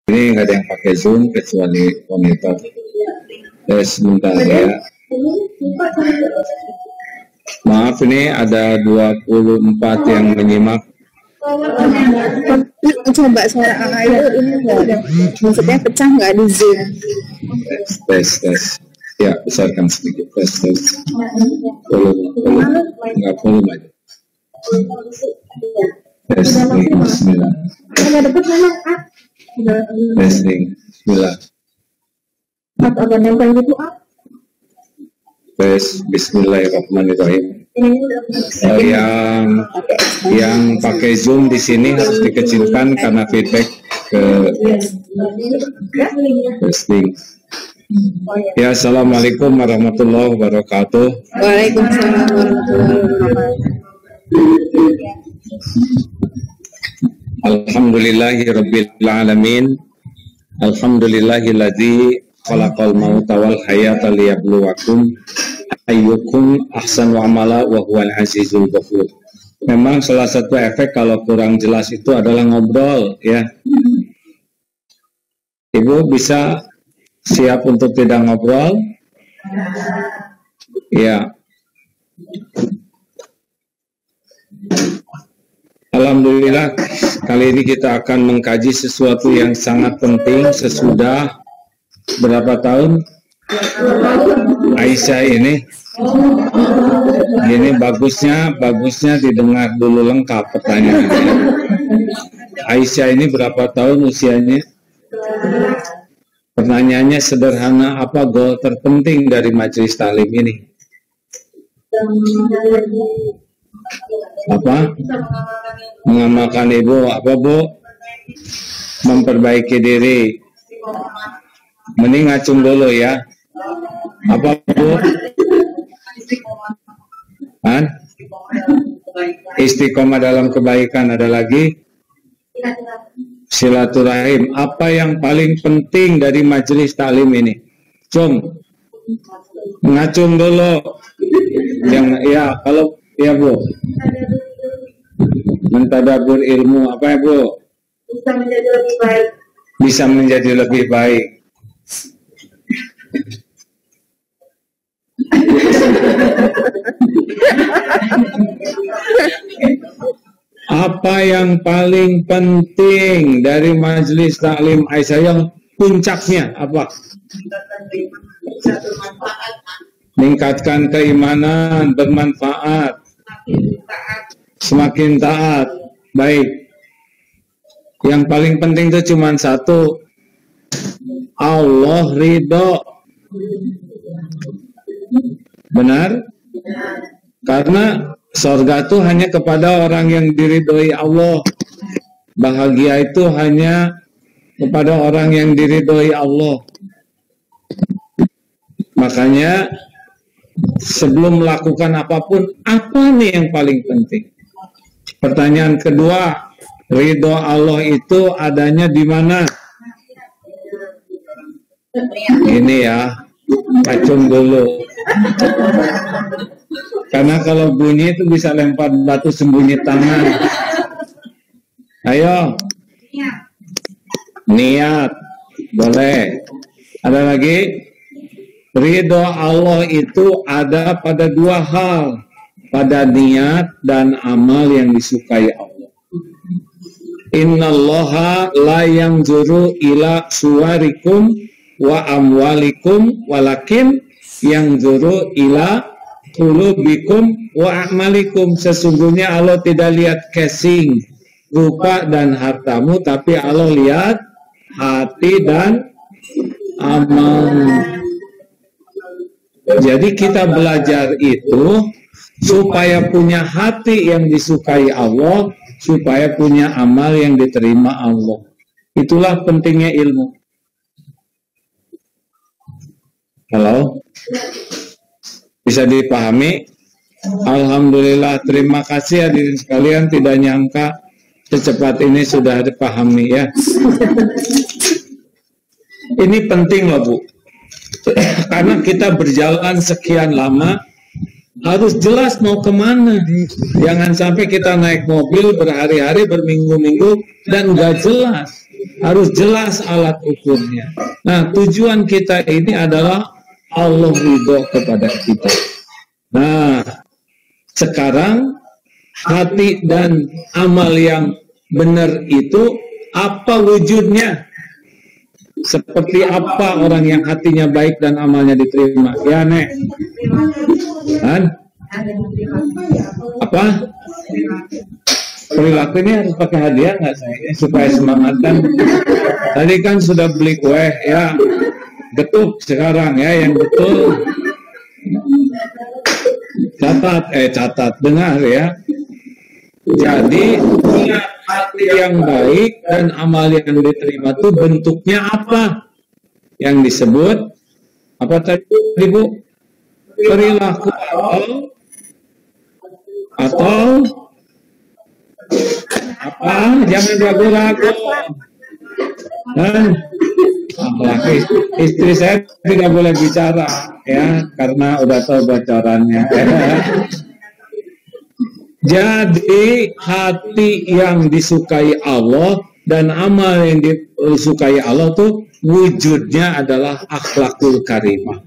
Ini nggak ada yang pakai Zoom kecuali monitor. Sebentar ya. Maaf, ini ada 24 yang menyimak. Coba suara AA itu ini nggak ada, maksudnya pecah nggak di Zoom. Tes. Ya, besarkan sedikit. Tes. Volume. Nggak volume aja. Testing, bismillah. Testing, bismillah. Agak nempel gitu, Tes, bismillahirrahmanirrahim. Yang pakai Zoom di sini harus dikecilkan karena feedback ke testing. Ya, assalamualaikum warahmatullahi wabarakatuh. Waalaikumsalam warahmatullahi wabarakatuh. Alhamdulillahirabbil alamin. Alhamdulillahilladzi khalaqal mauta wal hayata liyabluwakum ayyukum ahsanu amala wa huwal azizul ghafur. Memang salah satu efek kalau kurang jelas itu adalah ngobrol, ya. Ibu bisa siap untuk tidak ngobrol? Ya. Alhamdulillah, kali ini kita akan mengkaji sesuatu yang sangat penting sesudah berapa tahun Aisyah ini bagusnya didengar dulu lengkap pertanyaannya. Aisyah ini berapa tahun usianya? Pertanyaannya sederhana, apa goal terpenting dari majelis taklim ini? Apa? Mengamalkan ibu. Apa, Bu? Memperbaiki diri. Mending ngacung dulu ya. Apa, Bu? Istiqomah dalam kebaikan. Ada lagi? Silaturahim. Apa yang paling penting dari majelis taklim ini? Ngacung dulu. Yang ya, kalau ya, Bu. Mentadabur ilmu. Apa ya, Bu? Bisa menjadi lebih baik. Bisa menjadi lebih baik. Apa yang paling penting dari majelis taklim Aisyah yang puncaknya apa? Meningkatkan keimanan, bermanfaat, semakin taat. Baik. Yang paling penting itu cuma satu, Allah ridho. Benar? Karena surga itu hanya kepada orang yang diridhoi Allah. Bahagia itu hanya kepada orang yang diridhoi Allah. Makanya sebelum melakukan apapun, apa nih yang paling penting? Pertanyaan kedua, ridho Allah itu adanya di mana? Ini ya, acung dulu. Karena kalau bunyi itu bisa lempar batu sembunyi tangan. Ayo. Niat. Boleh. Ada lagi? Ridho Allah itu ada pada dua hal. Pada niat dan amal yang disukai Allah. Innallaha la yanzuru ila suwarikum wa amwalikum walakin yanzuru ila qulubikum wa a'malikum. Sesungguhnya Allah tidak lihat casing, rupa dan hartamu, tapi Allah lihat hati dan amal. Jadi kita belajar itu supaya punya hati yang disukai Allah, supaya punya amal yang diterima Allah. Itulah pentingnya ilmu. Halo? Bisa dipahami? Alhamdulillah, terima kasih hadirin sekalian, tidak nyangka secepat ini sudah dipahami ya. Ini penting loh, Bu. Karena kita berjalan sekian lama, harus jelas mau kemana. Jangan sampai kita naik mobil berhari-hari, berminggu-minggu, dan nggak jelas. harus jelas alat ukurnya. Nah, tujuan kita ini adalah Allah ridho kepada kita. Nah, sekarang hati dan amal yang benar itu apa wujudnya? Seperti apa orang yang hatinya baik dan amalnya diterima? Ya, Nek. Kan? Apa? Perilaku ini harus pakai hadiah nggak saya? Supaya semangat kan? Tadi kan sudah beli kue, ya. Getuk sekarang ya, yang betul. Catat, dengar ya. Jadi hati yang baik dan amal yang diterima itu bentuknya apa? Yang disebut apa tadi, Bu? Perilaku atau apa? Jangan ragu-ragu. Istri saya tidak boleh bicara ya, karena udah tahu bocorannya. Jadi hati yang disukai Allah dan amal yang disukai Allah tuh wujudnya adalah akhlakul karimah.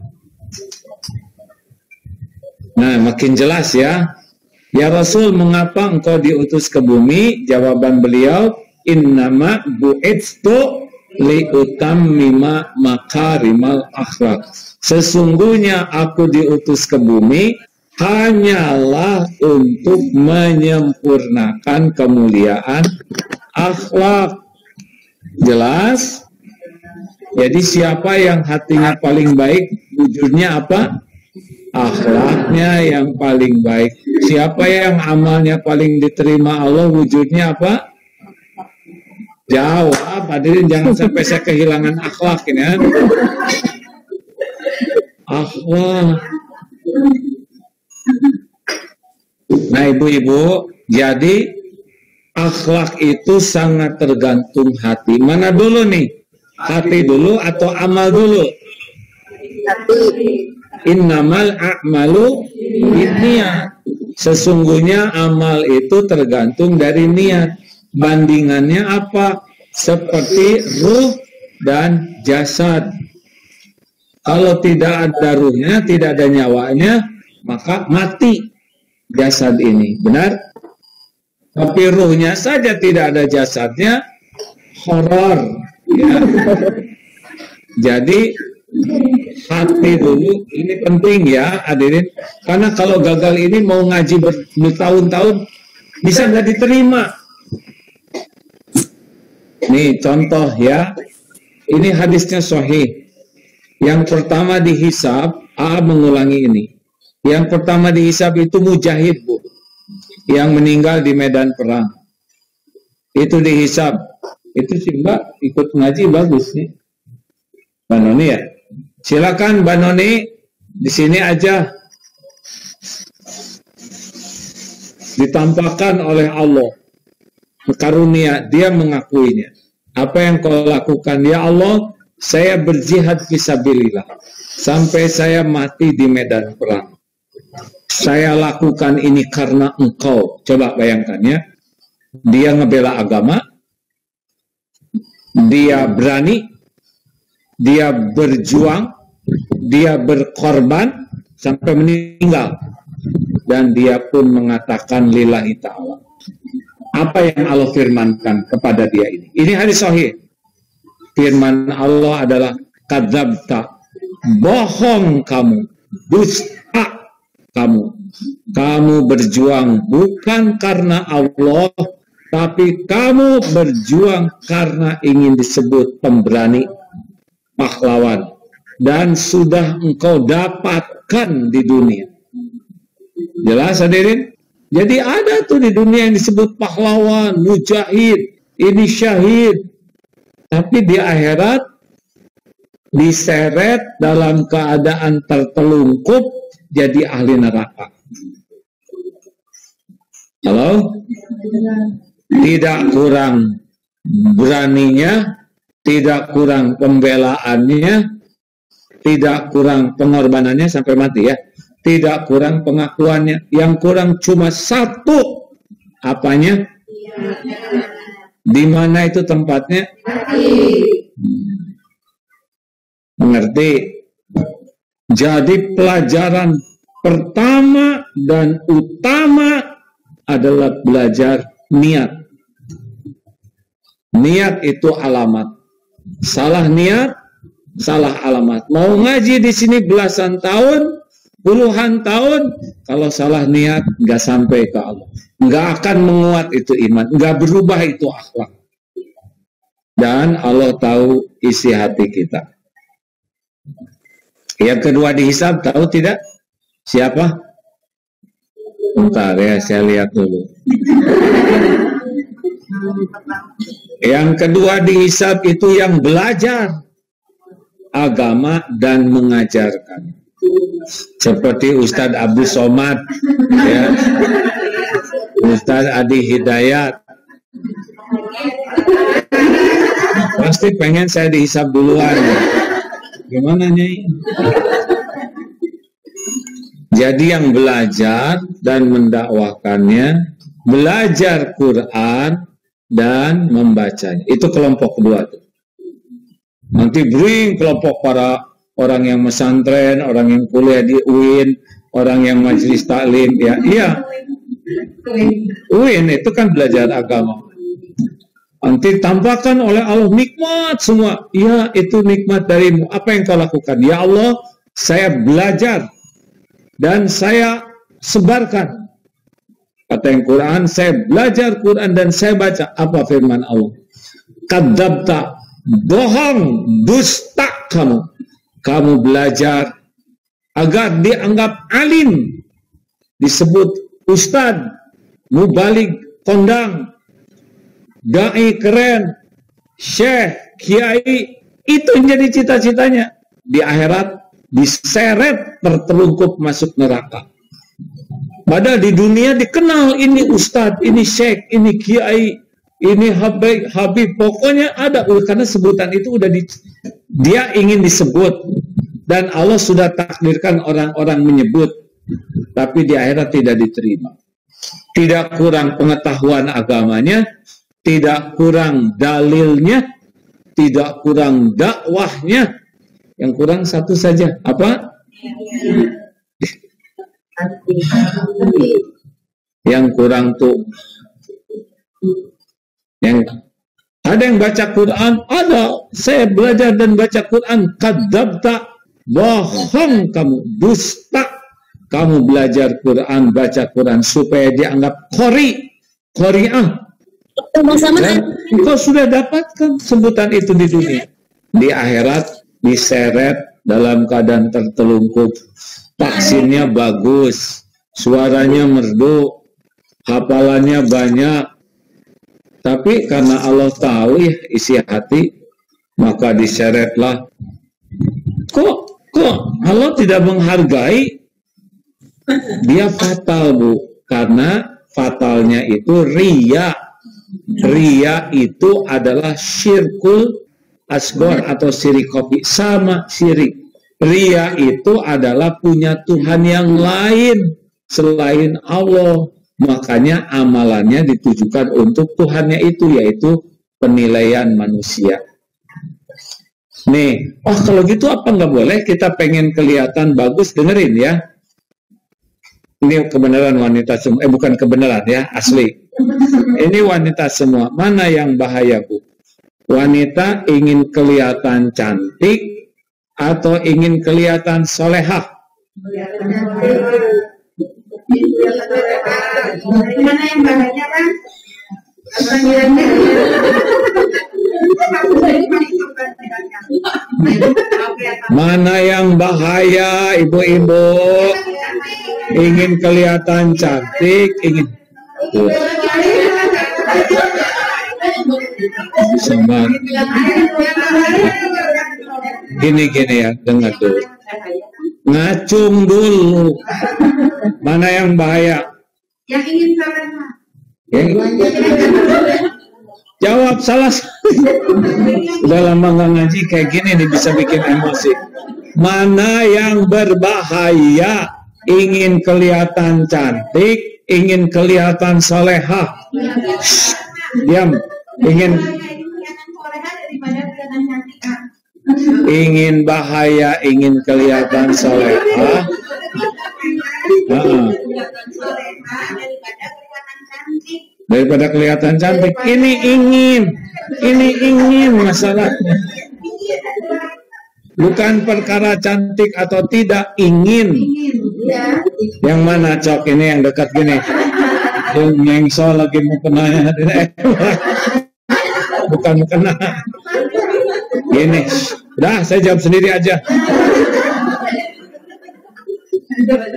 Nah, makin jelas ya. Ya Rasul, mengapa engkau diutus ke bumi? Jawaban beliau, innama bu'itstu liutammima makarimal akhlak. Sesungguhnya aku diutus ke bumi hanyalah untuk menyempurnakan kemuliaan akhlak. Jelas? Jadi siapa yang hatinya paling baik, wujudnya apa? Akhlaknya yang paling baik. Siapa yang amalnya paling diterima Allah, wujudnya apa? Jawab, hadirin, jangan sampai saya kehilangan akhlak ini kan. Akhlak. Nah, ibu-ibu, jadi akhlak itu sangat tergantung hati. Mana dulu nih? Hati dulu atau amal dulu? Hati. Innamal a'malu binniyat. Sesungguhnya amal itu tergantung dari niat. Bandingannya apa? Seperti ruh dan jasad. Kalau tidak ada ruhnya, tidak ada nyawanya, maka mati jasad ini. Benar? Tapi ruhnya saja tidak ada jasadnya, horor. Ya. Jadi hati dulu ini penting ya, hadirin. Karena kalau gagal ini mau ngaji bertahun-tahun bisa nggak diterima. Nih contoh ya, ini hadisnya sahih. Yang pertama dihisab, mengulangi ini. Yang pertama dihisab itu mujahid, Bu, yang meninggal di medan perang. Itu dihisab. Itu sih Mbak ikut ngaji bagus nih, Mbak Noni ya. Silakan Mbak Noni, di sini aja ditampakkan oleh Allah karunia, dia mengakuinya. Apa yang kau lakukan? Ya Allah, saya berjihad fisabilillah sampai saya mati di medan perang. Saya lakukan ini karena engkau. Coba bayangkan ya, dia ngebela agama, dia berani, dia berjuang, dia berkorban sampai meninggal, dan dia pun mengatakan lillahi ta'ala. Apa yang Allah firmankan kepada dia ini? Ini hadis sahih. Firman Allah adalah kadzabta, bohong kamu, dusta kamu. Kamu berjuang bukan karena Allah, tapi kamu berjuang karena ingin disebut pemberani, pahlawan, dan sudah engkau dapatkan di dunia. Jelas hadirin? Jadi ada tuh di dunia yang disebut pahlawan, mujahid, ini syahid. Tapi di akhirat diseret dalam keadaan tertelungkup jadi ahli neraka. Halo? Tidak kurang beraninya, tidak kurang pembelaannya, tidak kurang pengorbanannya sampai mati ya. Tidak kurang pengakuannya, yang kurang cuma satu. Apanya? Di mana itu tempatnya? Mengerti? Jadi pelajaran pertama dan utama adalah belajar niat. Niat itu alamat. Salah niat, salah alamat. Mau ngaji di sini belasan tahun, puluhan tahun, kalau salah niat nggak sampai ke Allah. Nggak akan menguat itu iman, nggak berubah itu akhlak. Dan Allah tahu isi hati kita. Yang kedua dihisab, tahu tidak? Siapa? Bentar ya, saya lihat dulu. Yang kedua dihisab itu yang belajar agama dan mengajarkan. Seperti Ustadz Abdul Somad, ya. Ustadz Adi Hidayat. Pasti pengen saya dihisab duluan. Ya. Gimana Nyai? Jadi yang belajar dan mendakwahkannya, belajar Quran dan membacanya. Itu kelompok kedua tuh. Nanti bring kelompok para orang yang pesantren, orang yang kuliah di UIN, orang yang majelis taklim, ya. Iya. UIN itu kan belajar agama. Nanti tampakkan oleh Allah nikmat semua. Ya, itu nikmat darimu. Apa yang kau lakukan? Ya Allah, saya belajar dan saya sebarkan. Kata yang Quran, saya belajar Quran dan saya baca. Apa firman Allah? Kadzabta, bohong, dusta kamu. Kamu belajar agar dianggap alim, disebut ustadz, mubalik, kondang, dai keren, syekh, kiai, itu menjadi cita-citanya. Di akhirat diseret tertelungkup masuk neraka. Padahal di dunia dikenal ini ustadz, ini syekh, ini kiai, ini habib, pokoknya ada. Karena sebutan itu udah dia ingin disebut. Dan Allah sudah takdirkan orang-orang menyebut. Tapi di akhirat tidak diterima. Tidak kurang pengetahuan agamanya, tidak kurang dalilnya, tidak kurang dakwahnya. Yang kurang satu saja. Apa? Yang kurang tuh yang ada yang baca Quran, ada. Saya belajar dan baca Quran. Kadzabta, bohong kamu, dusta. Kamu belajar Quran, baca Quran supaya dianggap qari'ah. Dan kau sudah dapatkan sebutan itu di dunia. Di akhirat diseret dalam keadaan tertelungkup. Vaksinnya bagus, suaranya merdu, hafalannya banyak. Tapi karena Allah tahu ya isi hati, maka diseretlah. Kok Allah tidak menghargai? Dia fatal, Bu. Karena fatalnya itu riya. Riya itu adalah syirkul asghar atau syirik kopi. Sama syirik. Riya itu adalah punya Tuhan yang lain selain Allah. Makanya amalannya ditujukan untuk Tuhannya itu, yaitu penilaian manusia. Nih, kalau gitu apa nggak boleh? Kita pengen kelihatan bagus, dengerin ya. Ini kebenaran wanita semua, bukan kebenaran ya, asli. Ini wanita semua. Mana yang bahaya, Bu? Wanita ingin kelihatan cantik atau ingin kelihatan solehah? Mana yang bahaya, Bang? Mana yang bahaya, ibu-ibu? Ingin kelihatan cantik, ingin sama. Gini ya, dengar dulu. Ngacung dulu. Mana yang bahaya? Yang ingin salah. Jawab salah. Udah lama nggak ngaji kayak gini nih, bisa bikin emosi. Mana yang berbahaya? Ingin kelihatan cantik, ingin kelihatan solehah. Diam. ingin bahaya, ingin kelihatan solehah. Daripada kelihatan cantik. Ini ingin masalahnya. Bukan perkara cantik atau tidak, ingin. Yang mana cok ini yang dekat gini? Yang mengsol lagi mau kena. Bukan kena. Gini. Udah, saya jawab sendiri aja.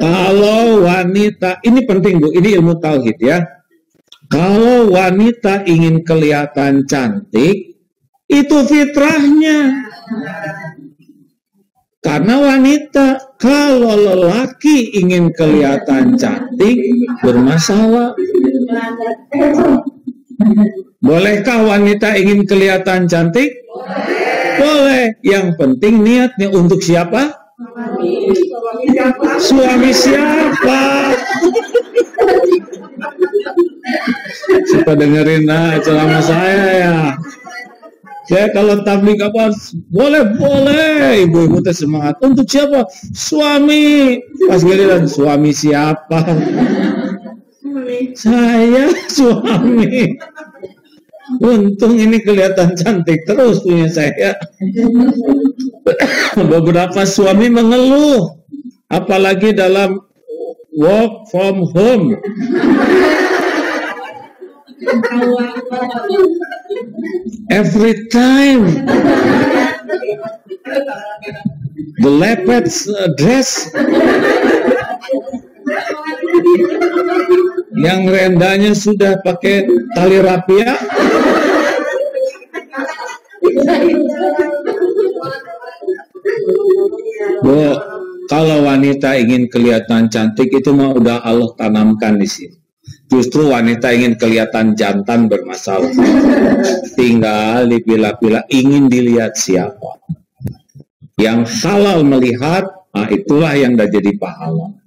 Kalau wanita, ini penting Bu, ini ilmu tauhid ya. Kalau wanita ingin kelihatan cantik, itu fitrahnya. Karena wanita, kalau lelaki ingin kelihatan cantik, bermasalah. Bolehkah wanita ingin kelihatan cantik? Boleh. Yang penting niatnya untuk siapa? Suami siapa? Suka dengerin ceramah saya ya. Saya kalau tabligh apa boleh ibu-ibu teh semangat. Untuk siapa? Suami. Pas giliran suami siapa? Saya suami. Untung ini kelihatan cantik terus punya saya. Beberapa suami mengeluh, apalagi dalam work from home. Every time the leopard dress yang rendahnya sudah pakai tali rapia. Bu, kalau wanita ingin kelihatan cantik itu mah udah Allah tanamkan di sini. Justru wanita ingin kelihatan jantan bermasalah. Tinggal dipilah-pilah ingin dilihat siapa. Yang halal melihat, itulah yang dah jadi pahala.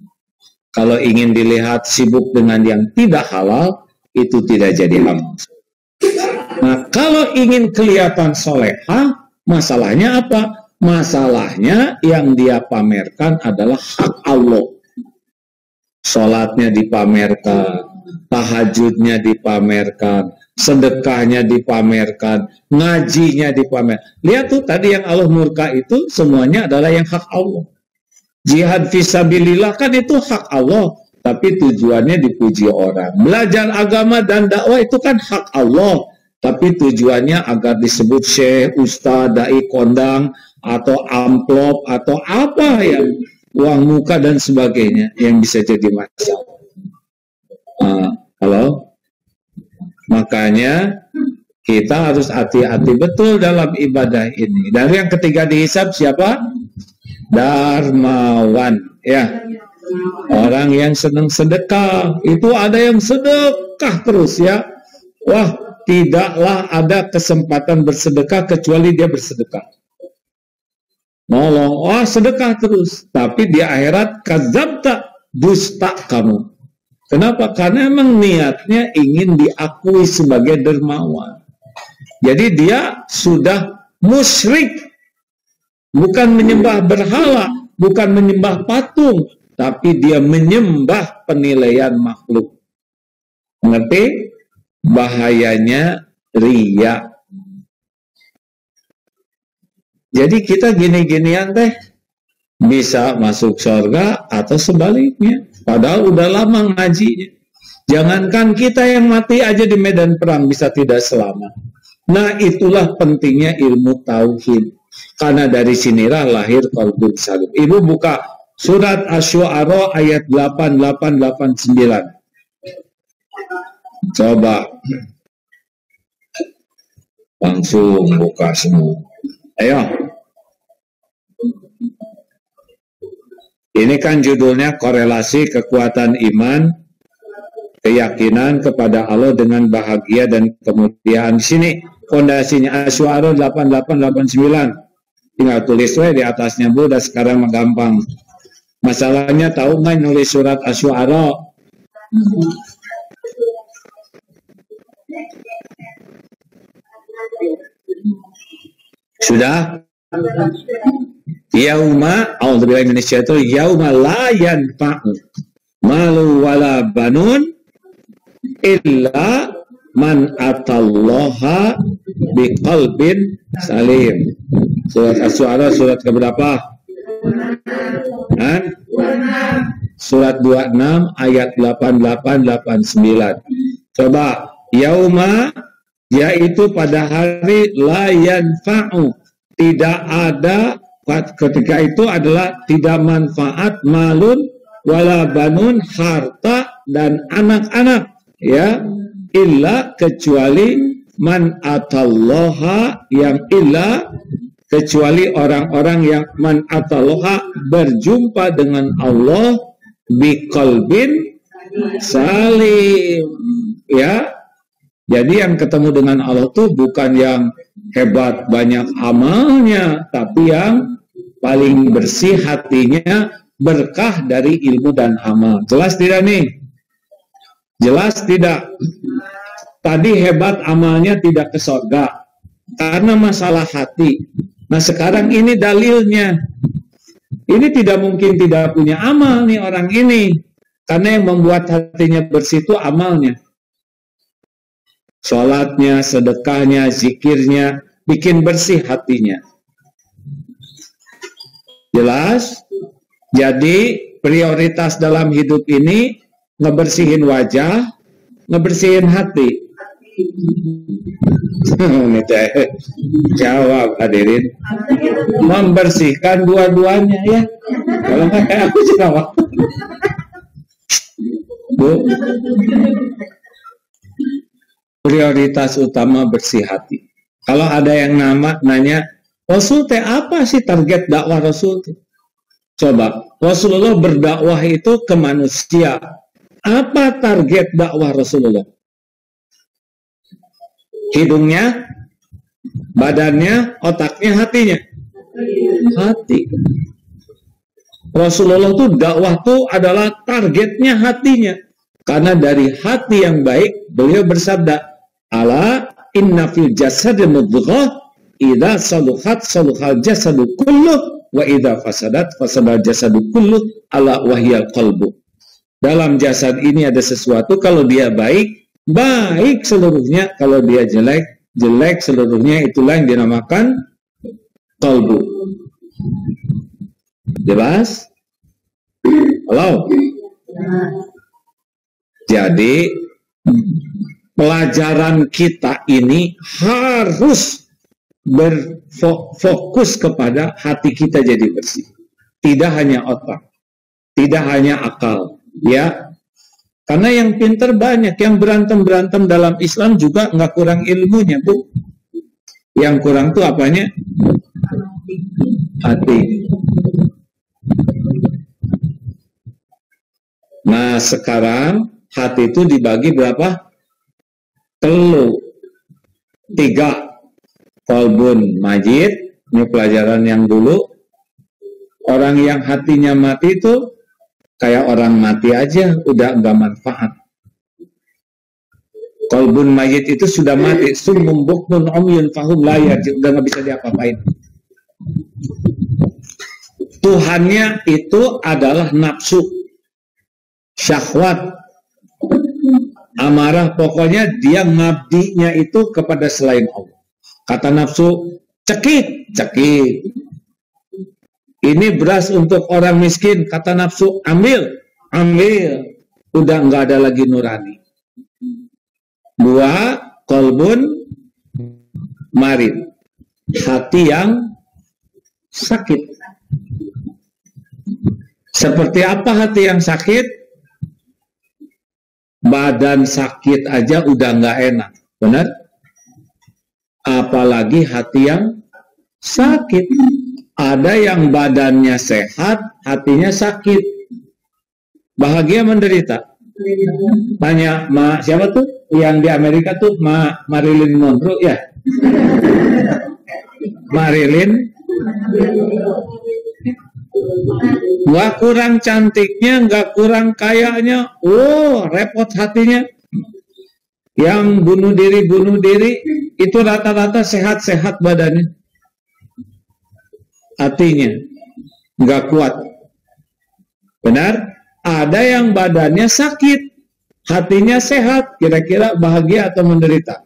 Kalau ingin dilihat sibuk dengan yang tidak halal, itu tidak jadi amal. Nah, kalau ingin kelihatan solehah, masalahnya apa? Masalahnya yang dia pamerkan adalah hak Allah. Sholatnya dipamerkan, tahajudnya dipamerkan, sedekahnya dipamerkan, ngajinya dipamerkan. Lihat tuh tadi yang Allah murka itu semuanya adalah yang hak Allah. Jihad fisabilillah kan itu hak Allah, tapi tujuannya dipuji orang. Belajar agama dan dakwah itu kan hak Allah, tapi tujuannya agar disebut syekh, ustaz, dai, kondang, atau amplop, atau apa yang uang muka dan sebagainya yang bisa jadi masalah. Halo? Makanya kita harus hati-hati betul dalam ibadah ini. Dan yang ketiga dihisab siapa? Darmawan, ya. Orang yang senang sedekah. Itu ada yang sedekah terus ya. Wah, tidaklah ada kesempatan bersedekah kecuali dia bersedekah. Nolong, sedekah terus. Tapi di akhirat kadzabta, dusta kamu. Kenapa? Karena emang niatnya ingin diakui sebagai dermawan. Jadi dia sudah musyrik. Bukan menyembah berhala, bukan menyembah patung, tapi dia menyembah penilaian makhluk. Mengerti? Bahayanya riya. Jadi kita gini-ginian teh bisa masuk surga atau sebaliknya. Padahal udah lama ngajinya. Jangankan kita yang mati aja di medan perang bisa tidak selamat. Nah, itulah pentingnya ilmu tauhid. Karena dari sinilah lahir qalbun salim. Ibu buka surat Asy-Syu'ara ayat 8889. Coba langsung buka semua. Ayo. Ini kan judulnya korelasi kekuatan iman, keyakinan kepada Allah dengan bahagia dan kemuliaan. Sini fondasinya Asy-Syu'ara 8889. Tinggal tulis di atasnya Bu, udah sekarang mah gampang. Masalahnya tahu nggak nulis surat Asy-Syu'ara? Sudah? Yauma, a'udzubillahi minasyaitonir rajim, yauma la yanfa'u malu wala banun illa man atallaha biqalbin salim. Surat Asy-Syu'ara surat keberapa? Surat 26 ayat 88-89. Coba, yauma, yaitu pada hari la yanfa'u, tidak ada, ketika itu adalah tidak manfaat malun wala banun, harta dan anak-anak, ya, illa, kecuali man atallaha, yang illa, kecuali orang-orang yang man atallaha, berjumpa dengan Allah biqalbin salim, ya. Jadi yang ketemu dengan Allah tuh bukan yang hebat banyak amalnya, tapi yang paling bersih hatinya, berkah dari ilmu dan amal. Jelas tidak nih? Jelas tidak? Tadi hebat amalnya tidak ke surga karena masalah hati. Nah sekarang ini dalilnya. Ini tidak mungkin tidak punya amal nih orang ini, karena yang membuat hatinya bersih itu amalnya. Sholatnya, sedekahnya, zikirnya, bikin bersih hatinya. Jelas? Jadi prioritas dalam hidup ini ngebersihin wajah, ngebersihin hati. Ini teh jawab hadirin, membersihkan dua-duanya ya. Kalau nggak kayak aku jawab, Bu. Prioritas utama bersih hati. Kalau ada yang nanya, Rasul teh apa sih target dakwah Rasul teh? Coba, Rasulullah berdakwah itu ke manusia. Apa target dakwah Rasulullah? Hidungnya, badannya, otaknya, hatinya. Hati. Rasulullah itu dakwah itu adalah targetnya hatinya. Karena dari hati yang baik, beliau bersabda, ala inna fil jasadi mudghah, idza saluhat saluhal jasadu kulluh, wa idza fasadat fasadal jasadu kulluh, ala wahyal qalbu. Dalam jasad ini ada sesuatu, kalau dia baik, baik seluruhnya, kalau dia jelek, jelek seluruhnya. Itulah yang dinamakan qalbu. Jelas? Halo? Jadi pelajaran kita ini harus berfokus kepada hati kita jadi bersih. Tidak hanya otak, tidak hanya akal, ya. Karena yang pintar banyak, yang berantem-berantem dalam Islam juga nggak kurang ilmunya, Bu. Yang kurang tuh apanya? Hati. Nah sekarang hati itu dibagi berapa? 3. Qalbun majid, ini pelajaran yang dulu. Orang yang hatinya mati itu kayak orang mati aja, udah nggak manfaat. Qalbun majid itu sudah mati, summum bukmun umyun fahum la yarji, udah nggak bisa diapa-apain. Tuhannya itu adalah nafsu, syahwat, amarah, pokoknya dia ngabdinya itu kepada selain Allah. Kata nafsu, cekik, cekik. Ini beras untuk orang miskin, kata nafsu, ambil, ambil. Udah nggak ada lagi nurani. 2, qalbun marid, hati yang sakit. Seperti apa hati yang sakit? Badan sakit aja udah nggak enak, benar? Apalagi hati yang sakit. Ada yang badannya sehat, hatinya sakit. Bahagia menderita. Tanya siapa tuh yang di Amerika tuh, Marilyn Monroe ya? Marilyn. Nggak kurang cantiknya, nggak kurang kayanya, repot hatinya. Yang bunuh diri itu rata-rata sehat-sehat badannya. hatinya nggak kuat. Benar? Ada yang badannya sakit, hatinya sehat, kira-kira bahagia atau menderita?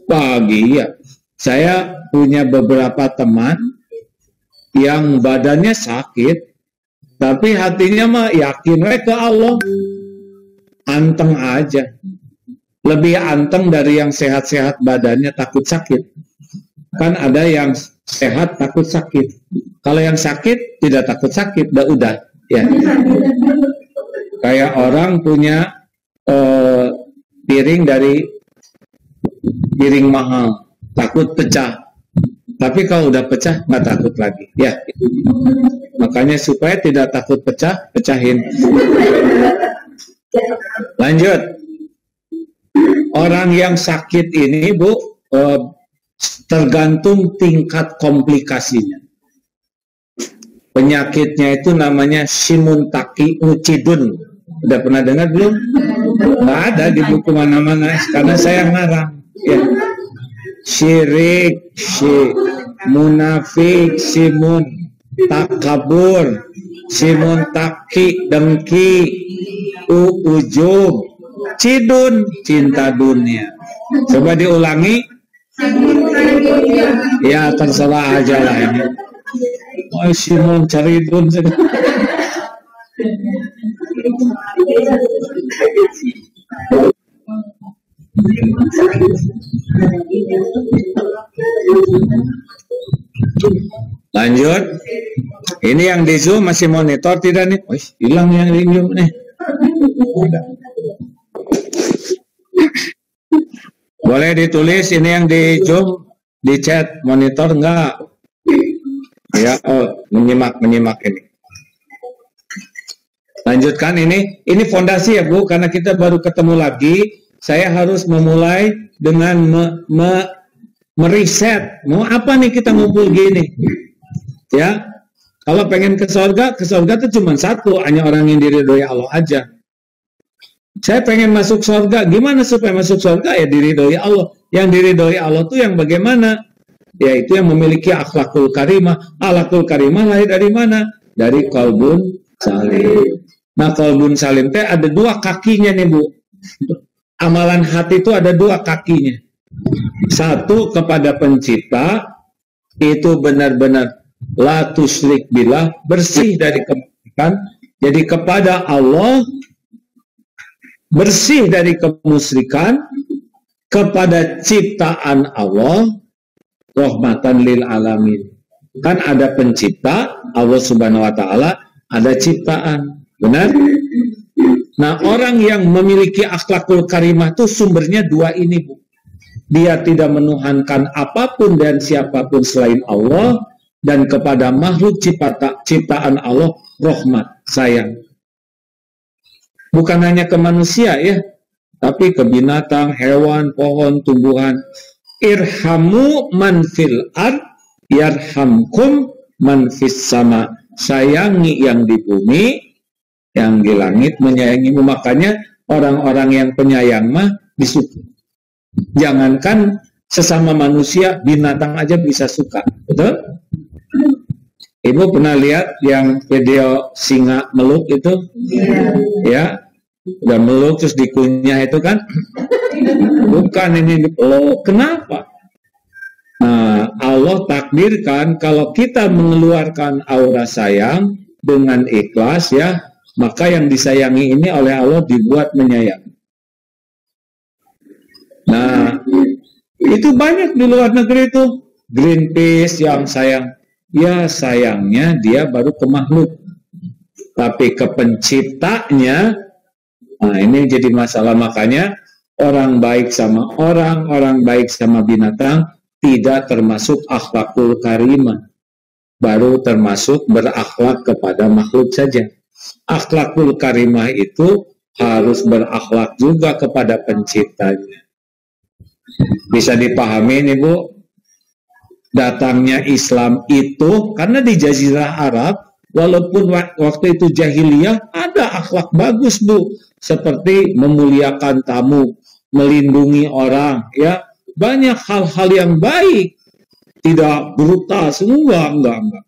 Bahagia. Saya punya beberapa teman yang badannya sakit, tapi hatinya mah yakin ke Allah. Anteng aja. Lebih anteng dari yang sehat-sehat badannya takut sakit. Kan ada yang sehat takut sakit. Kalau yang sakit tidak takut sakit, udah. Ya. Kayak orang punya piring mahal, takut pecah. Tapi kalau udah pecah nggak takut lagi. Ya. Makanya supaya tidak takut pecah, pecahin. Lanjut. Orang yang sakit ini, Bu, tergantung tingkat komplikasinya. Penyakitnya itu namanya Shimuntaki Ucidun. Udah pernah dengar belum? Nggak ada di buku mana-mana, karena saya ngarang. Ya. Syirik, munafik, simun, takabur, simun taki, dengki, ujub, cidun, cinta dunia. Coba diulangi. Ya terserah aja lah ini. Oh, simun cari dun. Lanjut. Ini yang di Zoom masih monitor tidak nih? Wih, hilang yang di Zoom nih. Boleh ditulis ini yang di Zoom, di chat, monitor enggak? Ya, menyimak ini. Lanjutkan ini fondasi ya Bu, karena kita baru ketemu lagi. Saya harus memulai dengan meriset. Mau apa nih kita ngumpul gini? Ya, kalau pengen ke surga itu cuma satu, hanya orang yang diridhoi Allah aja. Saya pengen masuk surga, gimana supaya masuk surga? Ya diridhoi Allah. Yang diridhoi Allah itu yang bagaimana? Yaitu yang memiliki akhlakul karimah. Akhlakul karimah lahir dari mana? Dari qalbun salim. Nah, qalbun salim teh ada dua kakinya nih Bu. Amalan hati itu ada dua kakinya. Satu kepada pencipta, itu benar-benar la tusyrik billah, bersih dari kemusyrikan. Jadi kepada Allah, bersih dari kemusyrikan, kepada ciptaan Allah, rahmatan lil alamin. Kan ada pencipta, Allah Subhanahu wa taala, ada ciptaan. Benar? Nah, orang yang memiliki akhlakul karimah itu sumbernya dua ini, Bu. Dia tidak menuhankan apapun dan siapapun selain Allah, dan kepada makhluk ciptaan Allah rahmat, sayang. Bukan hanya ke manusia ya, tapi ke binatang, hewan, pohon, tumbuhan. Irhamu man fil ard yarhamkum man fis sama. Sayangi yang di bumi, yang di langit menyayangimu. Makanya orang-orang yang penyayang mah disuka. Jangankan sesama manusia, binatang aja bisa suka. Betul? Ibu pernah lihat yang video singa meluk itu? Ya, udah meluk terus dikunyah itu kan? Bukan, ini dipeluk. Kenapa? Nah, Allah takdirkan kalau kita mengeluarkan aura sayang dengan ikhlas ya, maka yang disayangi ini oleh Allah dibuat menyayang. Nah, itu banyak di luar negeri itu. Greenpeace yang sayang. Ya sayangnya dia baru ke makhluk. Tapi ke penciptanya, nah ini jadi masalah. Makanya orang baik sama orang baik sama binatang tidak termasuk akhlakul karimah. Baru termasuk berakhlak kepada makhluk saja. Akhlakul karimah itu harus berakhlak juga kepada penciptanya. Bisa dipahami nih Bu, datangnya Islam itu karena di Jazirah Arab, walaupun waktu itu jahiliyah, ada akhlak bagus Bu, seperti memuliakan tamu, melindungi orang, ya banyak hal-hal yang baik. tidak brutal semua, enggak.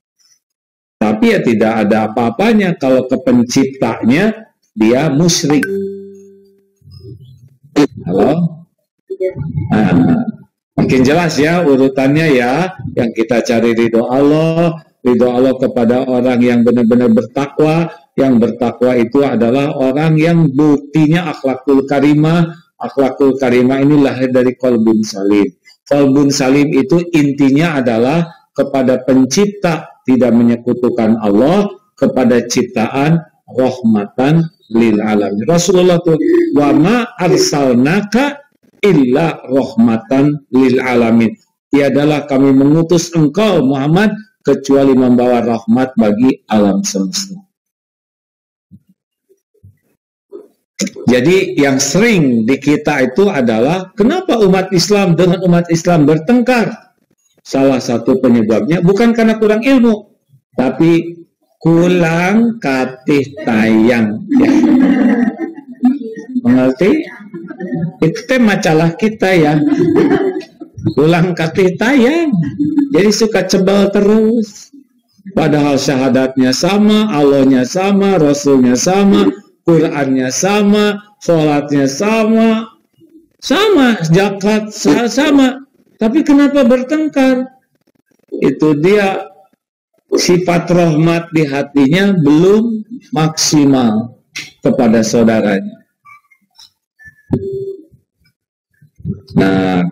Tapi ya tidak ada apa-apanya kalau ke penciptanya dia musyrik. Halo? Nah, makin jelas ya urutannya ya. Yang kita cari ridho Allah kepada orang yang benar-benar bertakwa. Yang bertakwa itu adalah orang yang buktinya akhlakul karimah. Akhlakul karimah ini lahir dari qalbun salim. Qalbun salim itu intinya adalah kepada pencipta tidak menyekutukan Allah, kepada ciptaan rahmatan lil alamin. Rasulullah tuh wa ma arsalnaka illa rahmatan lil alamin. Tiadalah kami mengutus engkau Muhammad kecuali membawa rahmat bagi alam semesta. Jadi yang sering di kita itu adalah kenapa umat Islam dengan umat Islam bertengkar? Salah satu penyebabnya bukan karena kurang ilmu, tapi kurang katih tayang. Ya. Mengerti? Itu masalah kita ya. Kurang katih tayang. Jadi suka cebal terus. Padahal syahadatnya sama, Allahnya sama, Rasulnya sama, Qurannya sama, sholatnya sama, zakat sama. Tapi kenapa bertengkar? Itu dia sifat rahmat di hatinya belum maksimal kepada saudaranya. Nah,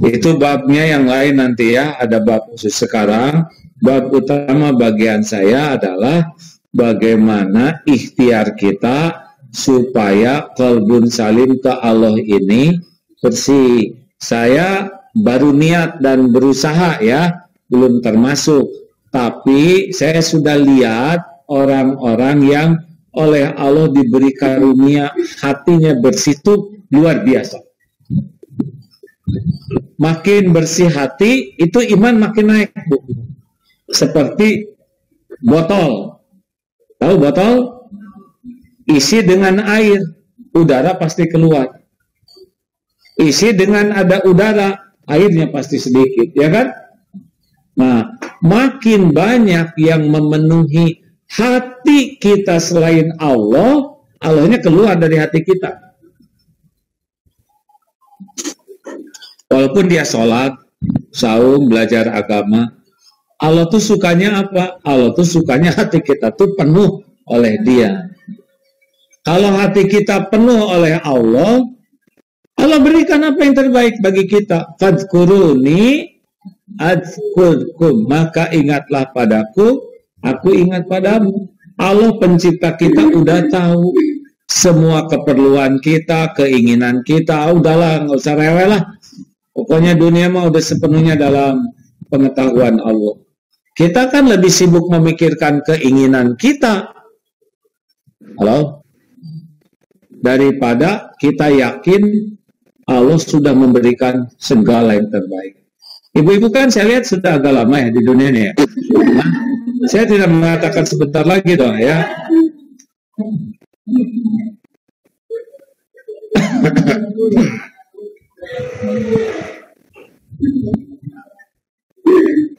itu babnya yang lain nanti ya, ada bab khusus sekarang. Bab utama bagian saya adalah bagaimana ikhtiar kita supaya qalbun salim ke Allah ini bersih. Saya baru niat dan berusaha ya, belum termasuk. Tapi saya sudah lihat orang-orang yang oleh Allah diberi karunia hatinya bersih itu luar biasa. Makin bersih hati itu iman makin naik, Bu. Seperti botol. Tahu botol? Isi dengan air, udara pasti keluar. Isi dengan ada udara, airnya pasti sedikit, ya kan? Nah, makin banyak yang memenuhi hati kita selain Allah, Allahnya keluar dari hati kita. Walaupun dia sholat, saum, belajar agama, Allah tuh sukanya apa? Allah tuh sukanya hati kita tuh penuh oleh Dia. Kalau hati kita penuh oleh Allah, Allah berikan apa yang terbaik bagi kita. Fadkuruni adzkurkum, maka ingatlah padaku, aku ingat padamu. Allah pencipta kita udah tahu semua keperluan kita, keinginan kita. Udahlah, nggak usah rewel lah. Pokoknya dunia mah udah sepenuhnya dalam pengetahuan Allah. Kita kan lebih sibuk memikirkan keinginan kita. Halo? Daripada kita yakin Allah sudah memberikan segala yang terbaik. Ibu-ibu kan saya lihat sudah agak lama ya di dunia ini ya. Nah, saya tidak mengatakan sebentar lagi dong ya.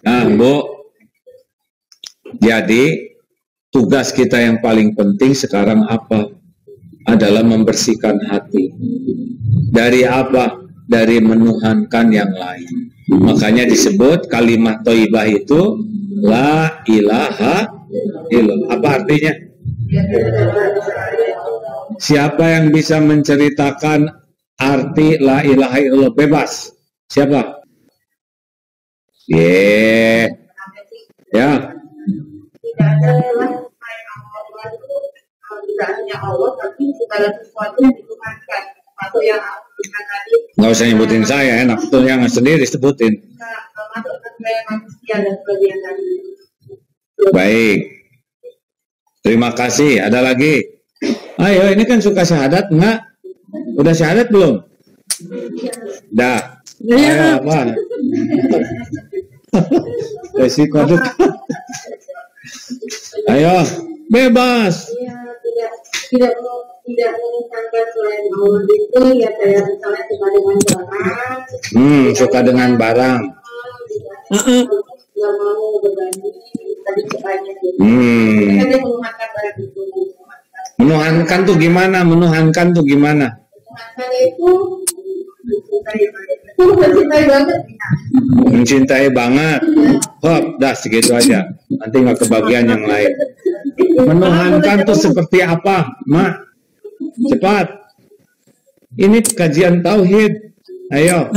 Nah, Bu, jadi tugas kita yang paling penting sekarang apa? Adalah membersihkan hati. Dari apa? Dari menuhankan yang lain. Makanya disebut kalimat thayyibah itu la ilaha illallah. Apa artinya? Siapa yang bisa menceritakan arti la ilaha illallah bebas? Siapa? Ya. Tidak ada selain Allah itu tidak hanya Allah, tapi segala sesuatu yang dituhankan atau yang tadi. Nggak usah nyebutin saya, enak tuh yang sendiri sebutin. Masuk ke manusia dan sebagainya tadi. Baik. Terima kasih. Ada lagi? Ayo, ini kan suka syahadat enggak? Udah syahadat belum? Dah. Ayo, apa? Resiko duk. Ayo, bebas. Tidak mengucapkan selain Allah itu ya kayak misalnya suka dengan barang. Suka dengan barang. Nggak mau berbagi tadi sebanyak gitu. Kan dia menuhankan barang itu. Menuhankan tuh gimana? Menuhankan tuh gimana? Menuhankan itu mencintai banget. Mencintai banget. Hop, dah segitu aja. Nanti nggak kebagian yang lain. Menuhankan tuh seperti apa, Mak? Cepat. Ini kajian tauhid. Ayo.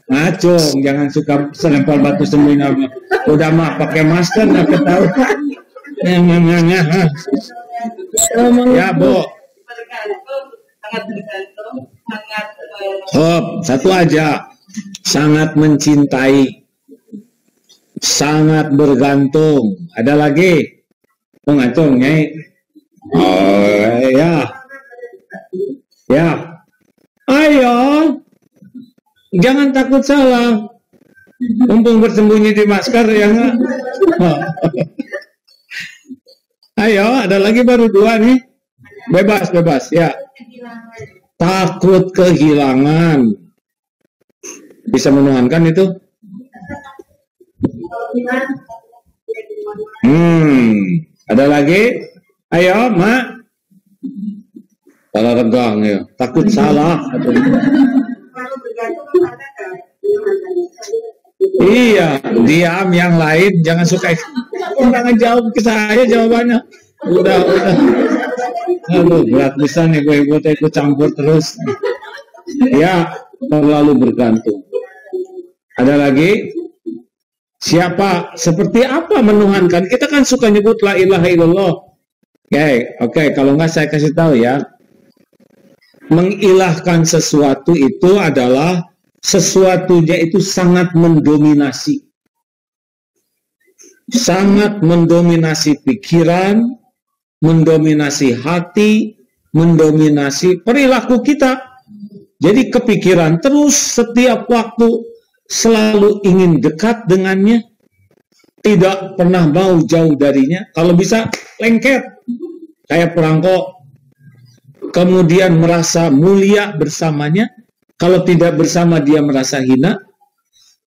Ngacung, jangan suka selempar batu sembunyi. Udah Mak pakai masker nggak ketahuan. Ya, Bu. Hop, satu aja. Sangat mencintai. Sangat bergantung. Ada lagi? Ngacung, Nyai. Oh, ya. Ya. Ayo. Jangan takut salah. Mumpung bersembunyi di masker ya enggak? Ayo, ada lagi baru 2 nih. Bebas ya. Takut kehilangan. Bisa menuhankan itu? Ada lagi? Ayo, Mak. Salah regang ya. Takut salah. Iya, diam yang lain. Jangan suka. Jangan jawab ke saya jawabannya. Udah. Aduh, berat bisa nih gue ikut campur terus. Ya, terlalu bergantung. Ada lagi? Siapa? Seperti apa menuhankan? Kita kan suka nyebut la ilaha illallah. Oke, kalau nggak saya kasih tahu ya. Mengilahkan sesuatu itu adalah sesuatunya itu sangat mendominasi. Sangat mendominasi pikiran, mendominasi hati, mendominasi perilaku kita. Jadi kepikiran terus setiap waktu selalu ingin dekat dengannya, tidak pernah mau jauh darinya. Kalau bisa lengket kayak perangko. Kemudian merasa mulia bersamanya. Kalau tidak bersama dia merasa hina.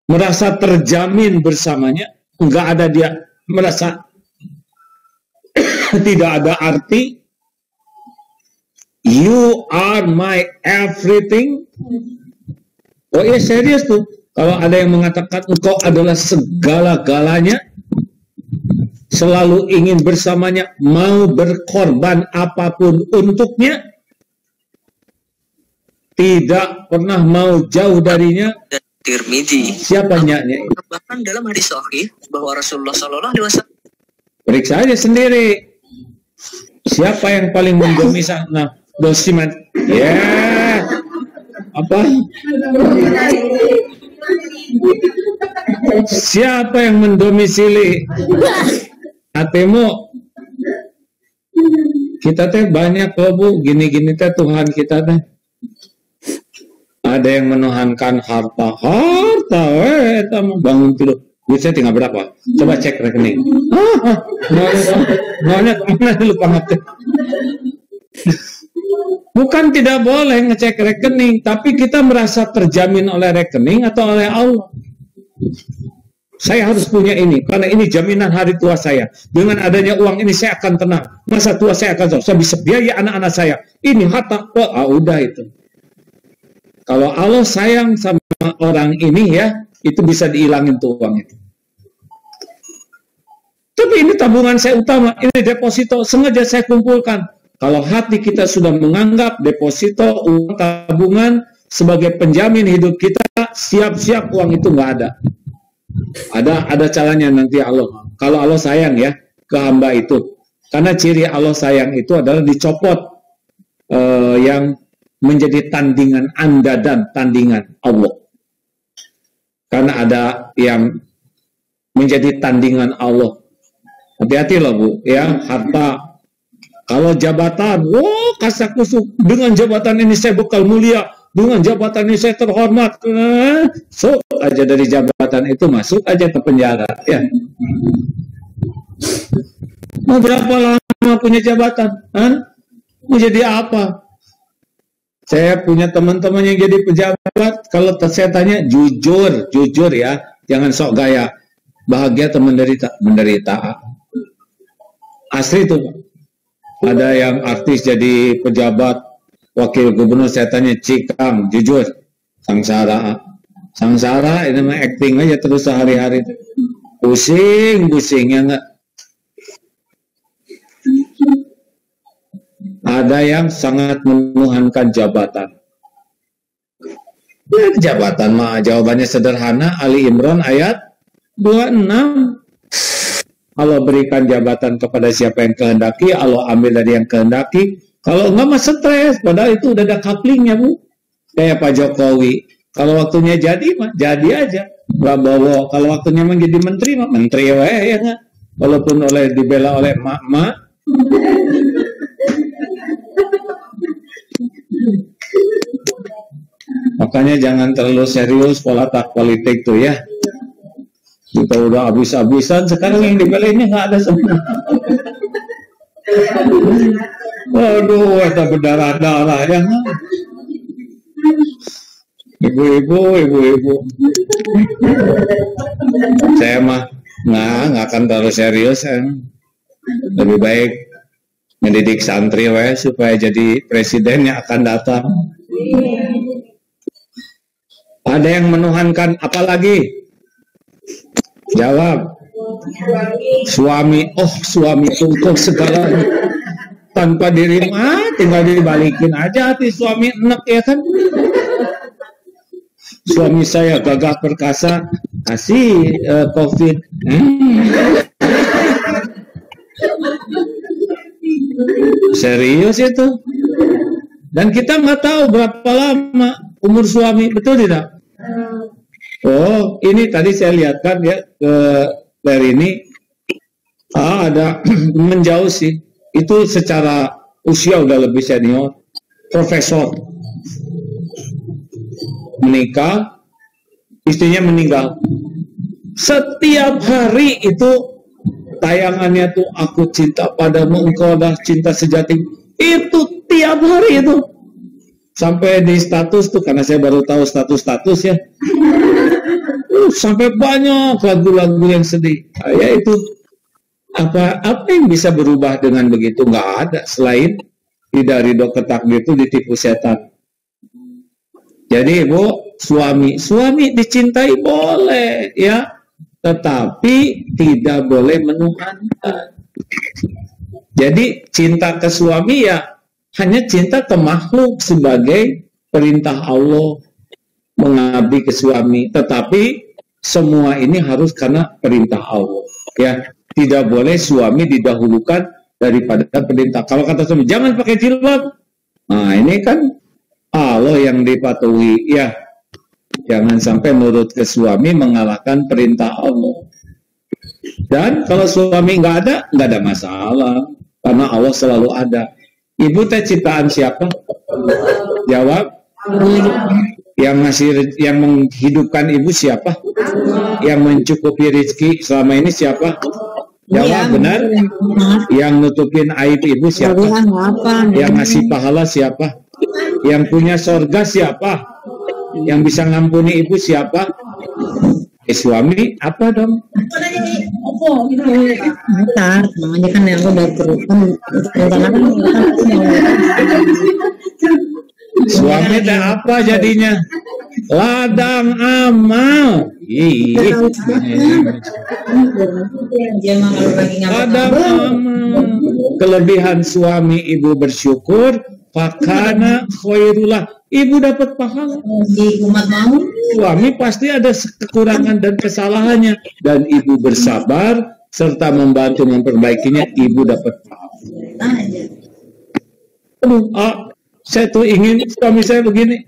Merasa terjamin bersamanya. Enggak ada dia merasa tidak ada arti. You are my everything. Oh iya serius tuh. Kalau ada yang mengatakan engkau adalah segala-galanya, selalu ingin bersamanya, mau berkorban apapun untuknya, tidak pernah mau jauh darinya. Tirmidzi. Siapa nyanyi? Bahkan dalam hadis sahih bahwa Rasulullah Sallallahu Alaihi Wasallam. Periksa aja sendiri. Siapa yang paling mendominasi? Nah, dosiman. Ya. Apa? Siapa yang mendomisili hatimu? Kita teh banyak loh Bu, gini-gini teh Tuhan kita teh. Ada yang menuhankan harta, bangun tidur. Duitnya tinggal berapa? Coba cek rekening. Nolnya kemana lupa ngetik. Bukan tidak boleh ngecek rekening, tapi kita merasa terjamin oleh rekening atau oleh Allah. Saya harus punya ini, karena ini jaminan hari tua saya. Dengan adanya uang ini saya akan tenang. Masa tua saya akan tahu. Saya bisa biaya anak-anak saya. Ini harta, udah itu. Kalau Allah sayang sama orang ini ya, itu bisa dihilangin tuh uang itu. Tapi ini tabungan saya utama, ini deposito, sengaja saya kumpulkan. Kalau hati kita sudah menganggap deposito, uang tabungan sebagai penjamin hidup kita, siap-siap uang itu nggak ada. Ada caranya nanti Allah. Kalau Allah sayang ya ke hamba itu. Karena ciri Allah sayang itu adalah dicopot yang menjadi tandingan Anda dan tandingan Allah. Karena ada yang menjadi tandingan Allah. Hati-hati loh Bu, ya, harta. Kalau jabatan, kasakusuk, dengan jabatan ini saya bekal mulia, dengan jabatan ini saya terhormat. So aja dari jabatan itu masuk aja ke penjara, ya. Mau berapa lama punya jabatan? Mau jadi apa? Saya punya teman-teman yang jadi pejabat, kalau saya tanya jujur ya, Jangan sok gaya. Bahagia atau menderita? Menderita. Asli tuh. Ada yang artis jadi pejabat, wakil gubernur, saya tanya, Cikang, jujur, sangsara. Sangsara, ini mah acting aja terus sehari-hari. Pusing ya enggak? Ada yang sangat menuhankan jabatan. Ya, jabatan mah jawabannya sederhana. Ali Imran ayat 26. Allah berikan jabatan kepada siapa yang kehendaki, Allah ambil dari yang kehendaki. Kalau enggak mah stres, padahal itu udah ada couplingnya, Bu. Kayak Pak Jokowi. Kalau waktunya jadi mah jadi aja. Prabowo kalau waktunya menjadi menteri mah menteri ya enggak. Walaupun dibela oleh emak-emak. Makanya jangan terlalu serius pola tak politik tuh ya. Kita udah habis-habisan, sekarang yang dibelainnya nggak ada semua. Waduh, itu berdarah-darah ya. Ibu-ibu. Saya mah nggak akan terlalu serius ya. Lebih baik mendidik santri supaya jadi presiden yang akan datang. Ada yang menuhankan apa lagi? Jawab. Suami. Oh, suami untuk segala tanpa dirimu. Tinggal dibalikin aja hati suami enak ya kan. Suami saya gagah perkasa, kasih COVID. Serius itu. Dan kita nggak tahu berapa lama umur suami, betul tidak? Oh, ini tadi saya lihat kan ya dari ini ada menjauh sih. Itu secara usia udah lebih senior, profesor, menikah, istrinya meninggal. Setiap hari itu tayangannya tuh aku cinta padamu, engkau adalah cinta sejati. Itu tiap hari itu. Sampai di status tuh, karena saya baru tahu status ya. Sampai banyak lagu-lagu yang sedih. Ya itu apa yang bisa berubah dengan begitu? Nggak ada selain tidak ridho ke takdir itu ditipu setan. Jadi Ibu, suami dicintai boleh ya, tetapi tidak boleh menuhankan. Jadi cinta ke suami ya hanya cinta ke makhluk sebagai perintah Allah mengabdi ke suami, tetapi semua ini harus karena perintah Allah ya. Tidak boleh suami didahulukan daripada perintah. Kalau kata suami jangan pakai jilbab, nah ini kan Allah yang dipatuhi ya. Jangan sampai menurut ke suami mengalahkan perintah Allah. Dan kalau suami nggak ada masalah karena Allah selalu ada. Ibu teh ciptaan siapa? Jawab. Yang menghidupkan ibu siapa? Yang mencukupi rezeki selama ini siapa? Jawab benar. Yang nutupin aib ibu siapa? Yang ngasih pahala siapa? Yang punya sorga siapa? Yang bisa ngampuni ibu siapa? Suami apa dong? Ntar, namanya kan yang udah berupan. Suami teh apa jadinya? Ladang amal. Ladang amal. Kelebihan suami ibu bersyukur, fakana khairullah. Ibu dapat pahala. Di umat mau. Suami pasti ada kekurangan dan kesalahannya, dan ibu bersabar serta membantu memperbaikinya, ibu dapat pahala. Saya tuh ingin suami saya begini.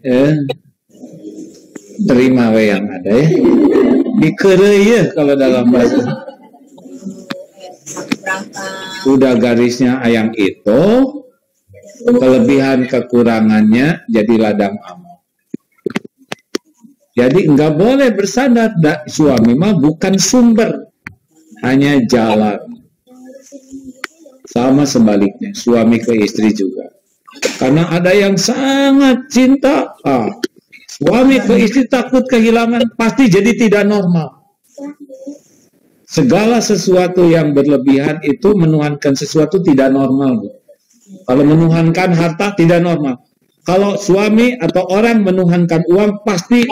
Terima yang ada ya. Dikerei ya kalau dalam bahasa. Udah garisnya ayang itu. Kelebihan kekurangannya jadi ladang amal. Jadi enggak boleh bersandar. Suami mah bukan sumber, hanya jalan. Sama sebaliknya, suami ke istri juga. Karena ada yang sangat cinta, suami ke istri takut kehilangan, pasti jadi tidak normal. Segala sesuatu yang berlebihan itu menuhankan sesuatu tidak normal, Bu. Kalau menuhankan harta tidak normal. Kalau suami atau orang menuhankan uang, pasti,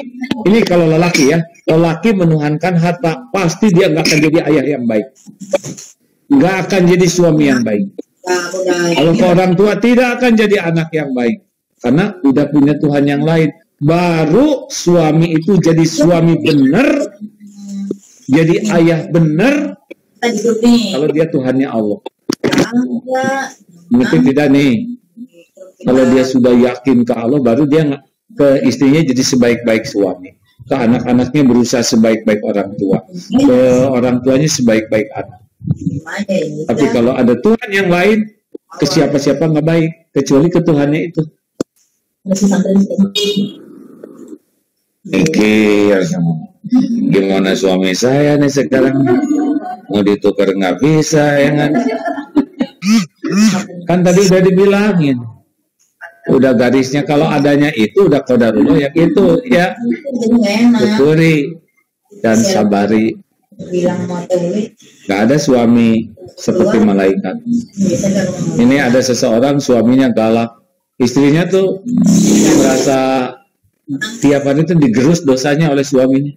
ini kalau lelaki ya, lelaki menuhankan harta, pasti dia nggak akan jadi ayah yang baik. Nggak akan jadi suami yang baik. Kalau ke orang tua, tidak akan jadi anak yang baik. Karena udah punya Tuhan yang lain. Baru suami itu jadi suami benar, jadi ayah benar, kalau dia Tuhannya Allah. Mungkin tidak nih. Kalau dia sudah yakin ke Allah, baru dia ke istrinya jadi sebaik-baik suami. Ke anak-anaknya berusaha sebaik-baik orang tua. Ke orang tuanya sebaik-baik anak. Tapi kalau ada Tuhan yang lain, ke siapa-siapa nggak baik, kecuali ke Tuhannya itu. Gimana suami saya nih sekarang? Mau ditukar nggak bisa, ya kan? Kan tadi udah dibilangin. Udah garisnya kalau adanya itu udah qadarullah ya itu ya. Syukuri dan sabari. Gak ada suami seperti malaikat. Ini ada seseorang suaminya galak, istrinya tuh merasa tiap hari itu digerus dosanya oleh suaminya.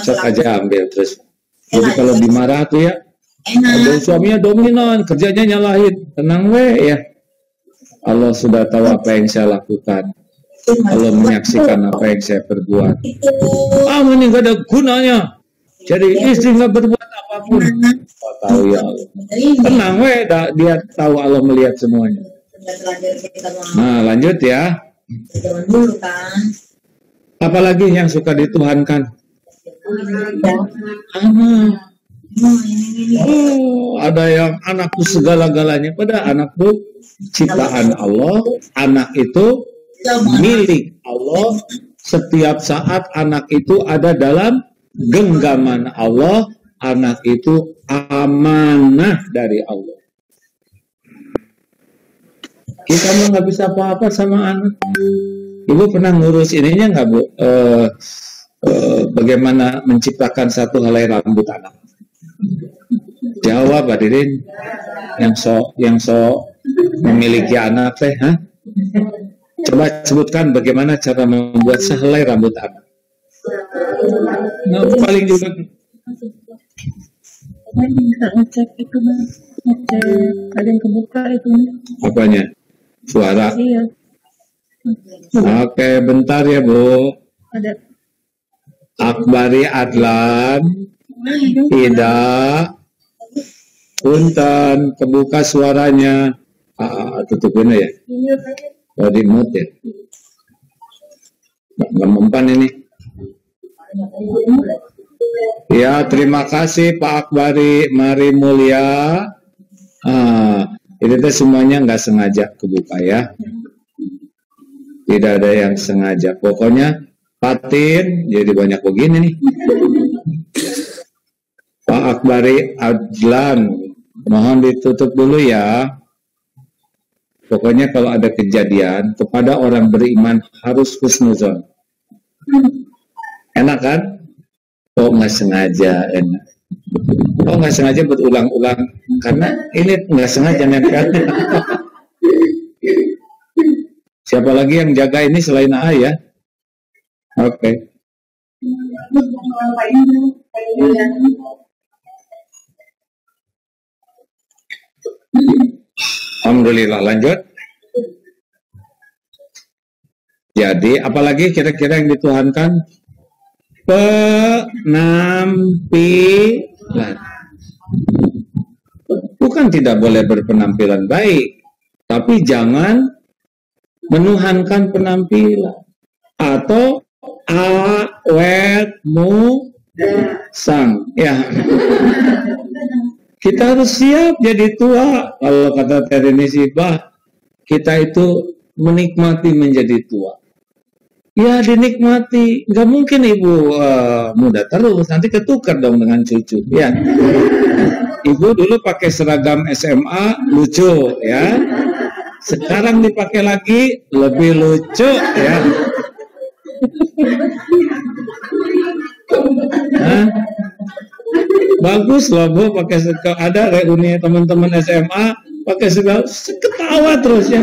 Sok aja ambil terus. Jadi kalau dimarah tuh ya, ada suaminya dominan, kerjanya nyalahin. Tenang ya. Allah sudah tahu apa yang saya lakukan. Allah menyaksikan apa yang saya perbuat. Kamu ini gak ada gunanya. Jadi istri gak berbuat apapun. Oh, tahu ya Allah. Tenang dia tahu Allah melihat semuanya. Nah lanjut ya. Apalagi yang suka dituhankan? Anak. Oh, ada yang anakku segala-galanya. Pada anakku ciptaan Allah. Anak itu milik Allah. Setiap saat anak itu ada dalam genggaman Allah. Anak itu amanah dari Allah. Kita mah nggak bisa apa-apa sama anak. Ibu pernah ngurus ininya nggak, Bu? Bagaimana menciptakan satu helai rambut anak? Jawab, hadirin. Yang so memiliki anak teh, coba sebutkan bagaimana cara membuat sehelai rambut anak. Nah, paling juga. Ngecek itu, ngecek ada yang kebuka itu. Apanya? Suara. Iya. Oke, bentar ya, Bu. Ada. Akbari Adlan. Tidak. Punten, kebuka suaranya. Tutupin ya. Oh, di mute ya. Nggak mempan ini. Ya, terima kasih Pak Akbari. Mari mulia. Ini tuh semuanya nggak sengaja kebuka ya. Tidak ada yang sengaja. Pokoknya Patin, jadi banyak begini nih. Pak Akbari Adlan, mohon ditutup dulu ya. Pokoknya kalau ada kejadian, kepada orang beriman harus husnuzon. Enak kan? Oh nggak sengaja, enak. Oh nggak sengaja berulang-ulang, karena ini nggak sengaja nempel. Siapa lagi yang jaga ini selain ayah? Oke. Alhamdulillah, lanjut. Jadi, apalagi kira-kira yang dituhankan? Penampilan. Bukan tidak boleh berpenampilan baik, tapi jangan menuhankan penampilan. Atau awetmu sang. Ya. Kita harus siap jadi tua. Kalau kata Terini Sibah, kita itu menikmati menjadi tua. Ya dinikmati. Nggak mungkin ibu muda terus. Nanti ketukar dong dengan cucu. Ya. Ibu dulu pakai seragam SMA lucu ya. Sekarang dipakai lagi lebih lucu ya. Bagus loh Bu, pakai ada reuni teman-teman SMA pakai segala ketawa terus ya.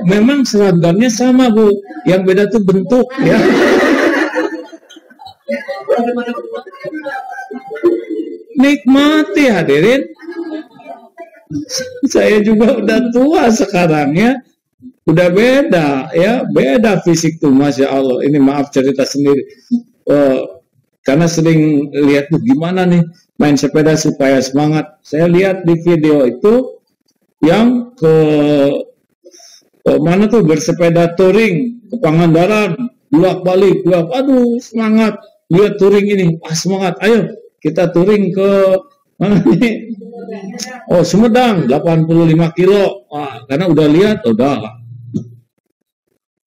Memang seragamnya sama Bu, yang beda tuh bentuk ya. Nikmati hadirin. Saya juga udah tua sekarang ya. Udah beda ya, beda fisik tuh Masya Allah. Ini maaf cerita sendiri. Karena sering lihat tuh gimana nih main sepeda supaya semangat. Saya lihat di video itu yang ke mana tuh bersepeda touring ke Pangandaran, bolak-balik, aduh semangat. Lihat touring ini, wah semangat. Ayo kita touring ke mana nih? Oh Sumedang 85 kilo. Wah, karena udah lihat, udah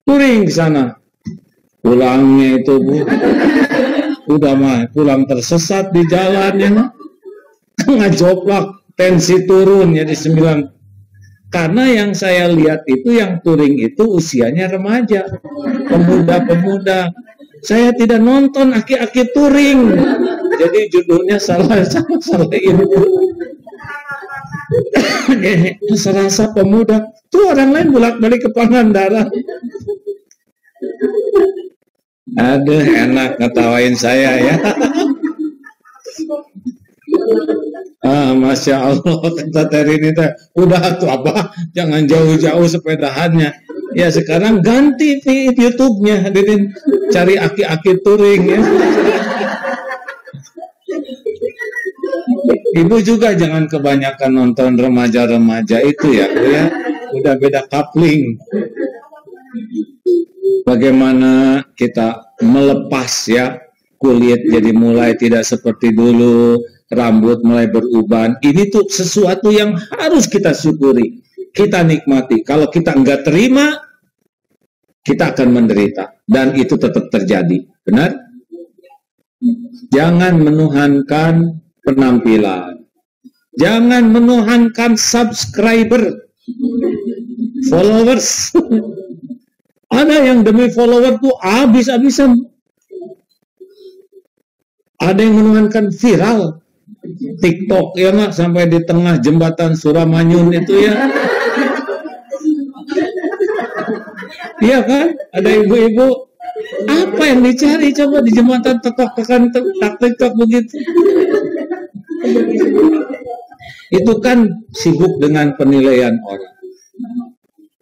touring ke sana. Pulangnya itu Bu, udah mah pulang tersesat di jalannya, ngajoplak, tensi turun jadi 9. Karena yang saya lihat itu yang touring itu usianya remaja, pemuda-pemuda. Saya tidak nonton aki-aki touring. Jadi judulnya salah ini. Serasa pemuda. Tuh orang lain bolak-balik ke Pangandaran. Aduh, enak ngetawain saya ya. Masya Allah, kata Terini teh, udah tuh apa? Jangan jauh-jauh sepedahannya. Ya sekarang ganti YouTube-nya, hadirin, cari aki-aki touring ya. Ibu juga jangan kebanyakan nonton remaja-remaja itu ya, ya. Udah beda coupling. Bagaimana kita melepas ya, kulit jadi mulai tidak seperti dulu, rambut mulai beruban. Ini tuh sesuatu yang harus kita syukuri, kita nikmati. Kalau kita enggak terima, kita akan menderita. Dan itu tetap terjadi. Benar? Jangan menuhankan penampilan. Jangan menuhankan subscriber, followers. Ada yang demi follower tuh habis-habisan. Ada yang menuhankan viral TikTok ya nggak, sampai di tengah jembatan Suramanyun itu ya. Iya kan? Ada ibu-ibu, apa yang dicari coba di jembatan TikTok begitu. Itu kan sibuk dengan penilaian orang.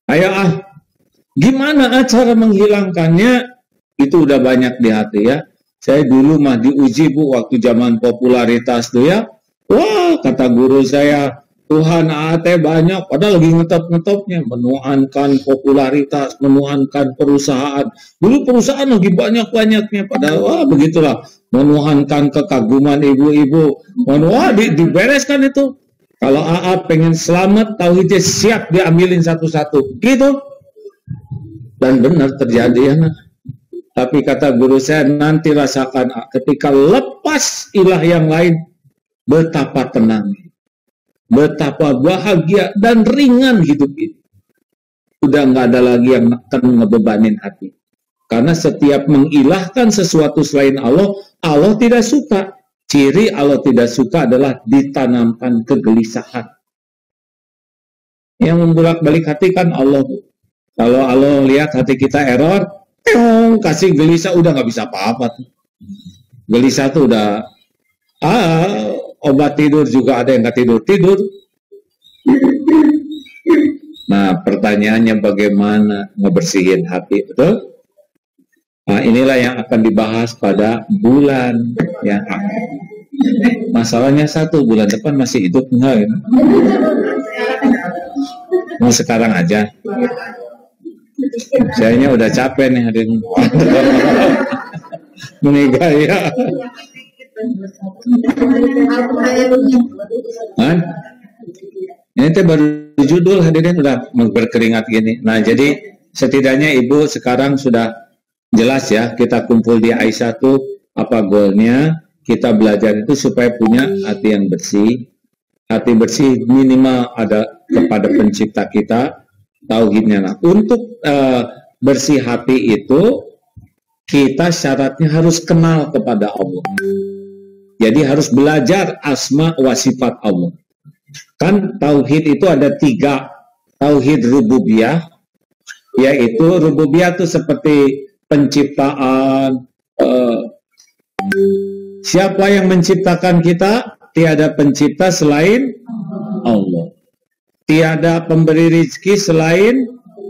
Ayo gimana cara menghilangkannya? Itu udah banyak di hati ya. Saya dulu mah diuji Bu waktu zaman popularitas tuh ya. Wah, kata guru saya, Tuhan ate banyak, padahal lagi ngetop-ngetopnya, menuhankan popularitas, menuhankan perusahaan. Dulu perusahaan lagi banyak-banyaknya, padahal wah begitulah, menuhankan kekaguman ibu-ibu. Wah, dibereskan itu. Kalau AA pengen selamat, tauhidnya siap diambilin satu-satu. Gitu. Dan benar terjadi ya. Tapi kata guru saya, nanti rasakan ketika lepas ilah yang lain, betapa tenang, betapa bahagia dan ringan hidup ini. Udah nggak ada lagi yang akan ngebebanin hati. Karena setiap mengilahkan sesuatu selain Allah, Allah tidak suka. Ciri Allah tidak suka adalah ditanamkan kegelisahan. Yang membolak-balik hati kan Allah. Kalau Allah lihat hati kita error, kasih gelisah, udah nggak bisa apa-apa. Gelisah tuh udah obat tidur juga ada yang nggak tidur. Nah pertanyaannya bagaimana ngebersihin hati, betul? Nah inilah yang akan dibahas pada bulan yang akan. Masalahnya satu, bulan depan masih hidup enggak ya? Mau sekarang aja. Sayanya udah capek nih hadirin. Menikah ya. Ini baru judul hadirin udah berkeringat gini. Nah jadi setidaknya ibu sekarang sudah jelas ya, kita kumpul di Aisyah tuh apa goalnya, kita belajar itu supaya punya hati yang bersih. Hati bersih minimal ada kepada pencipta kita, tauhidnya. Nah untuk bersih hati itu kita syaratnya harus kenal kepada Allah. Jadi harus belajar asma wa sifat Allah. Kan tauhid itu ada 3. Tauhid rububiyah, yaitu rububiyah itu seperti penciptaan. Siapa yang menciptakan kita? Tiada pencipta selain Allah. Tiada pemberi rezeki selain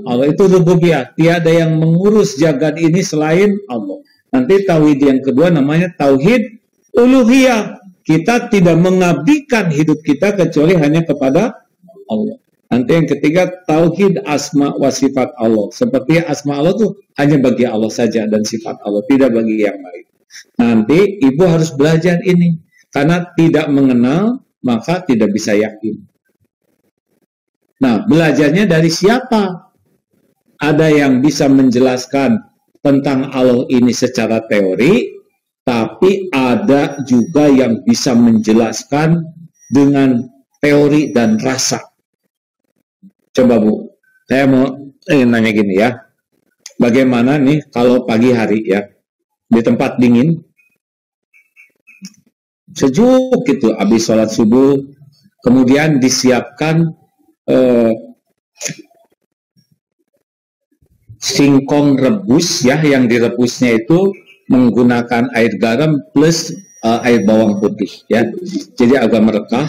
Allah. Itu rububiyah. Tiada yang mengurus jagat ini selain Allah. Nanti tauhid yang kedua namanya tauhid uluhiyah. Kita tidak mengabdikan hidup kita kecuali hanya kepada Allah. Nanti yang ketiga tauhid asma wa sifat Allah. Seperti asma Allah tuh hanya bagi Allah saja dan sifat Allah, tidak bagi yang lain. Nanti ibu harus belajar ini. Karena tidak mengenal, maka tidak bisa yakin. Nah, belajarnya dari siapa? Ada yang bisa menjelaskan tentang Allah ini secara teori, tapi ada juga yang bisa menjelaskan dengan teori dan rasa. Coba Bu, saya mau nanya gini ya. Bagaimana nih kalau pagi hari ya, di tempat dingin, sejuk gitu, habis sholat subuh, kemudian disiapkan singkong rebus ya, yang direbusnya itu menggunakan air garam plus air bawang putih ya, jadi agak merekah.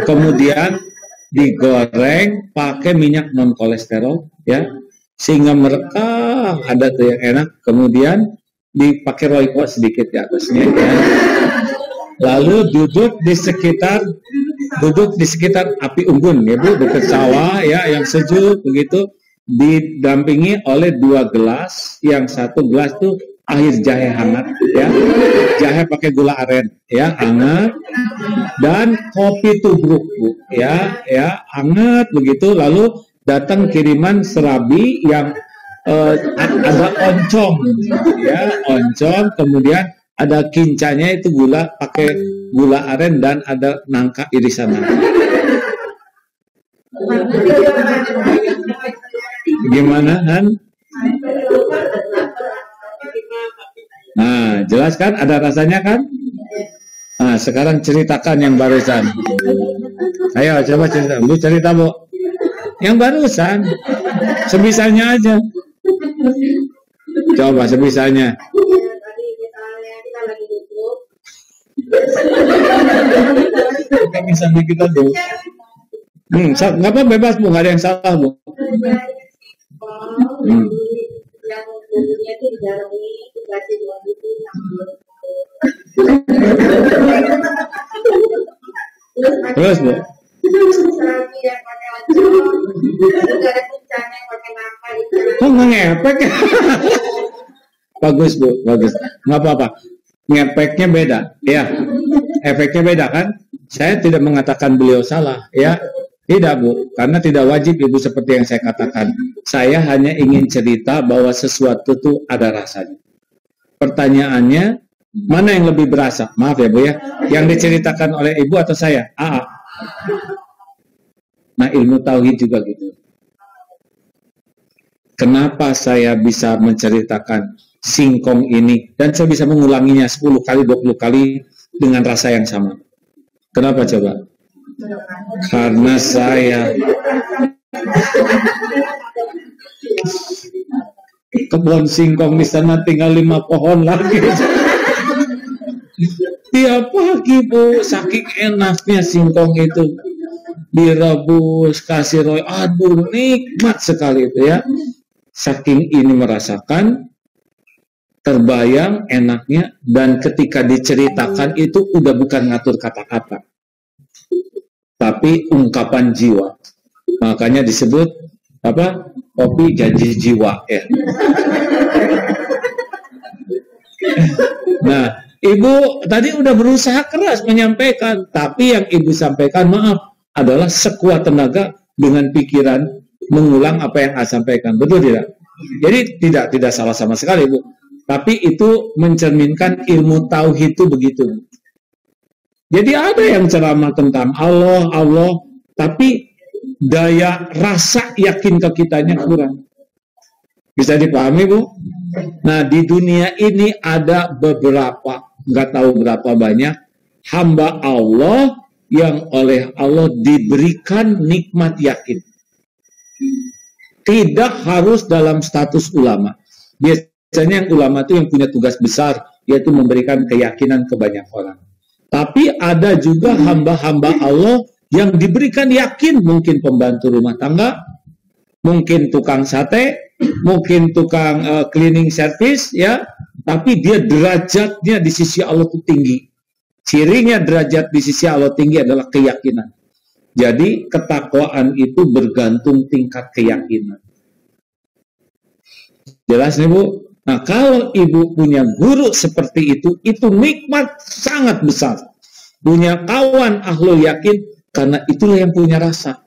Kemudian digoreng pakai minyak non kolesterol ya, sehingga merekah, ada tuh yang enak. Kemudian dipakai royco sedikit di atasnya ya. Lalu duduk di sekitar api unggun ya Bu, dekat sawah ya, yang sejuk begitu, didampingi oleh 2 gelas, yang 1 gelas tuh air jahe hangat ya, jahe pakai gula aren ya, hangat, dan kopi tubruk Bu ya, hangat begitu. Lalu datang kiriman serabi yang ada oncom ya, oncom, kemudian ada kincanya itu gula, pakai gula aren, dan ada nangka irisan nangka. Gimana Han? Nah, jelas kan? Ada rasanya kan? Nah, sekarang ceritakan yang barusan. Ayo, coba cerita. Bu, cerita Bu. Yang barusan. Sebisanya aja. Coba sebisanya. Kami sambil kita dulu. Nggak apa, bebas Bu, nggak ada yang salah Bu. Terus Bu. Kok nggak ngepek? Bagus Bu, bagus. Nggak apa-apa. Ngepeknya beda, ya. Efeknya beda kan? Saya tidak mengatakan beliau salah, ya. Tidak Bu, karena tidak wajib Ibu seperti yang saya katakan. Saya hanya ingin cerita bahwa sesuatu itu ada rasanya. Pertanyaannya, mana yang lebih berasa? Maaf ya Bu ya, yang diceritakan oleh Ibu atau saya? Nah, ilmu tauhid juga gitu. Kenapa saya bisa menceritakan singkong ini, dan saya bisa mengulanginya 10 kali, 20 kali dengan rasa yang sama? Kenapa coba? Karena saya kebun singkong di sana tinggal 5 pohon lagi. Tiap pagi Bu, saking enaknya singkong itu direbus, kasih roy, aduh nikmat sekali itu ya. Saking ini merasakan, terbayang enaknya, dan ketika diceritakan itu udah bukan ngatur kata-kata, tapi ungkapan jiwa. Makanya disebut apa? Kopi janji jiwa ya. Nah, Ibu tadi udah berusaha keras menyampaikan, tapi yang Ibu sampaikan, maaf, adalah sekuat tenaga dengan pikiran mengulang apa yang saya sampaikan. Betul tidak? Jadi tidak salah sama sekali Bu. Tapi itu mencerminkan ilmu tauhid itu begitu. Jadi ada yang ceramah tentang Allah, tapi daya rasa yakin ke kitanya kurang. Bisa dipahami Bu? Nah, di dunia ini ada beberapa, nggak tahu berapa banyak, hamba Allah yang oleh Allah diberikan nikmat yakin. Tidak harus dalam status ulama. Biasanya yang ulama itu yang punya tugas besar, yaitu memberikan keyakinan ke banyak orang. Tapi ada juga hamba-hamba Allah yang diberikan yakin, mungkin pembantu rumah tangga, mungkin tukang sate, mungkin tukang cleaning service, ya. Tapi dia derajatnya di sisi Allah itu tinggi. Cirinya derajat di sisi Allah tinggi adalah keyakinan. Jadi ketakwaan itu bergantung tingkat keyakinan. Jelas nih Bu? Nah kalau ibu punya guru seperti itu nikmat sangat besar. Punya kawan ahlul yakin, karena itulah yang punya rasa.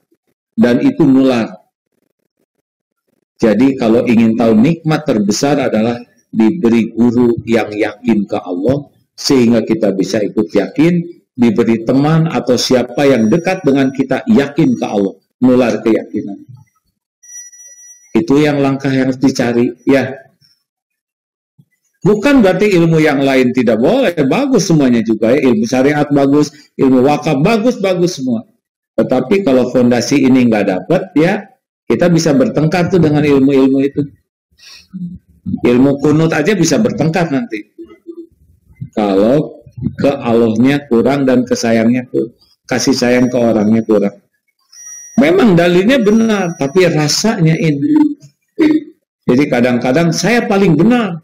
Dan itu nular. Jadi kalau ingin tahu nikmat terbesar adalah diberi guru yang yakin ke Allah, sehingga kita bisa ikut yakin. Diberi teman atau siapa yang dekat dengan kita yakin ke Allah, nular keyakinan. Itu yang langkah yang harus dicari, ya. Bukan berarti ilmu yang lain tidak boleh, bagus semuanya juga ya. Ilmu syariat bagus, ilmu wakaf bagus semua. Tetapi kalau fondasi ini nggak dapat, ya kita bisa bertengkar tuh dengan ilmu-ilmu itu. Ilmu kunut aja bisa bertengkar nanti. Kalau ke Allahnya kurang dan kesayangnya kasih sayang ke orangnya kurang. Memang dalilnya benar, tapi rasanya ini. Jadi kadang-kadang saya paling benar.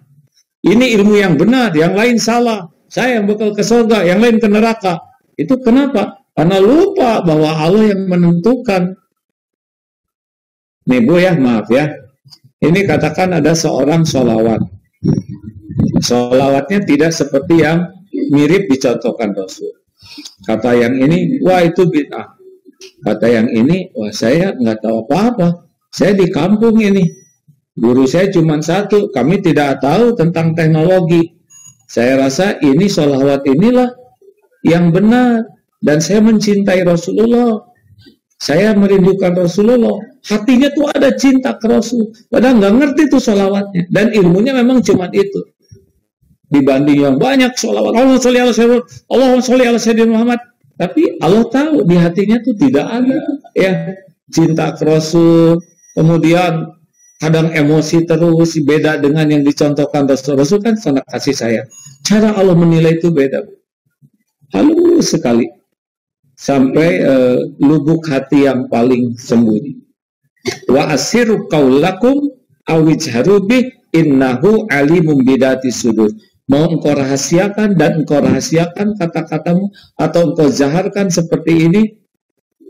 Ini ilmu yang benar, yang lain salah. Saya yang bakal ke surga, yang lain ke neraka. Itu kenapa? Karena lupa bahwa Allah yang menentukan. Nih Bu ya, maaf ya. Ini katakan ada seorang sholawat. Sholawatnya tidak seperti yang mirip dicontohkan Rasul. Kata yang ini, wah itu bid'ah. Kata yang ini, wah saya nggak tahu apa-apa. Saya di kampung ini. Guru saya cuma satu. Kami tidak tahu tentang teknologi. Saya rasa ini sholawat inilah yang benar. Dan saya mencintai Rasulullah. Saya merindukan Rasulullah. Hatinya tuh ada cinta ke Rasul. Padahal nggak ngerti tuh sholawatnya. Dan ilmunya memang cuma itu. Dibanding yang banyak sholawat, Allahumma sholli ala sayyidina Muhammad. Tapi Allah tahu di hatinya tuh tidak ada ya cinta ke Rasul. Kemudian kadang emosi terus, beda dengan yang dicontohkan Rasul. Rasul kan sangat kasih sayang. Cara Allah menilai itu beda. Halus sekali. Sampai lubuk hati yang paling sembunyi. Wa asiru qaulakum awijharu bih innahu alimum bidati sudur. Mau engkau rahasiakan dan engkau rahasiakan kata-katamu atau engkau zaharkan seperti ini,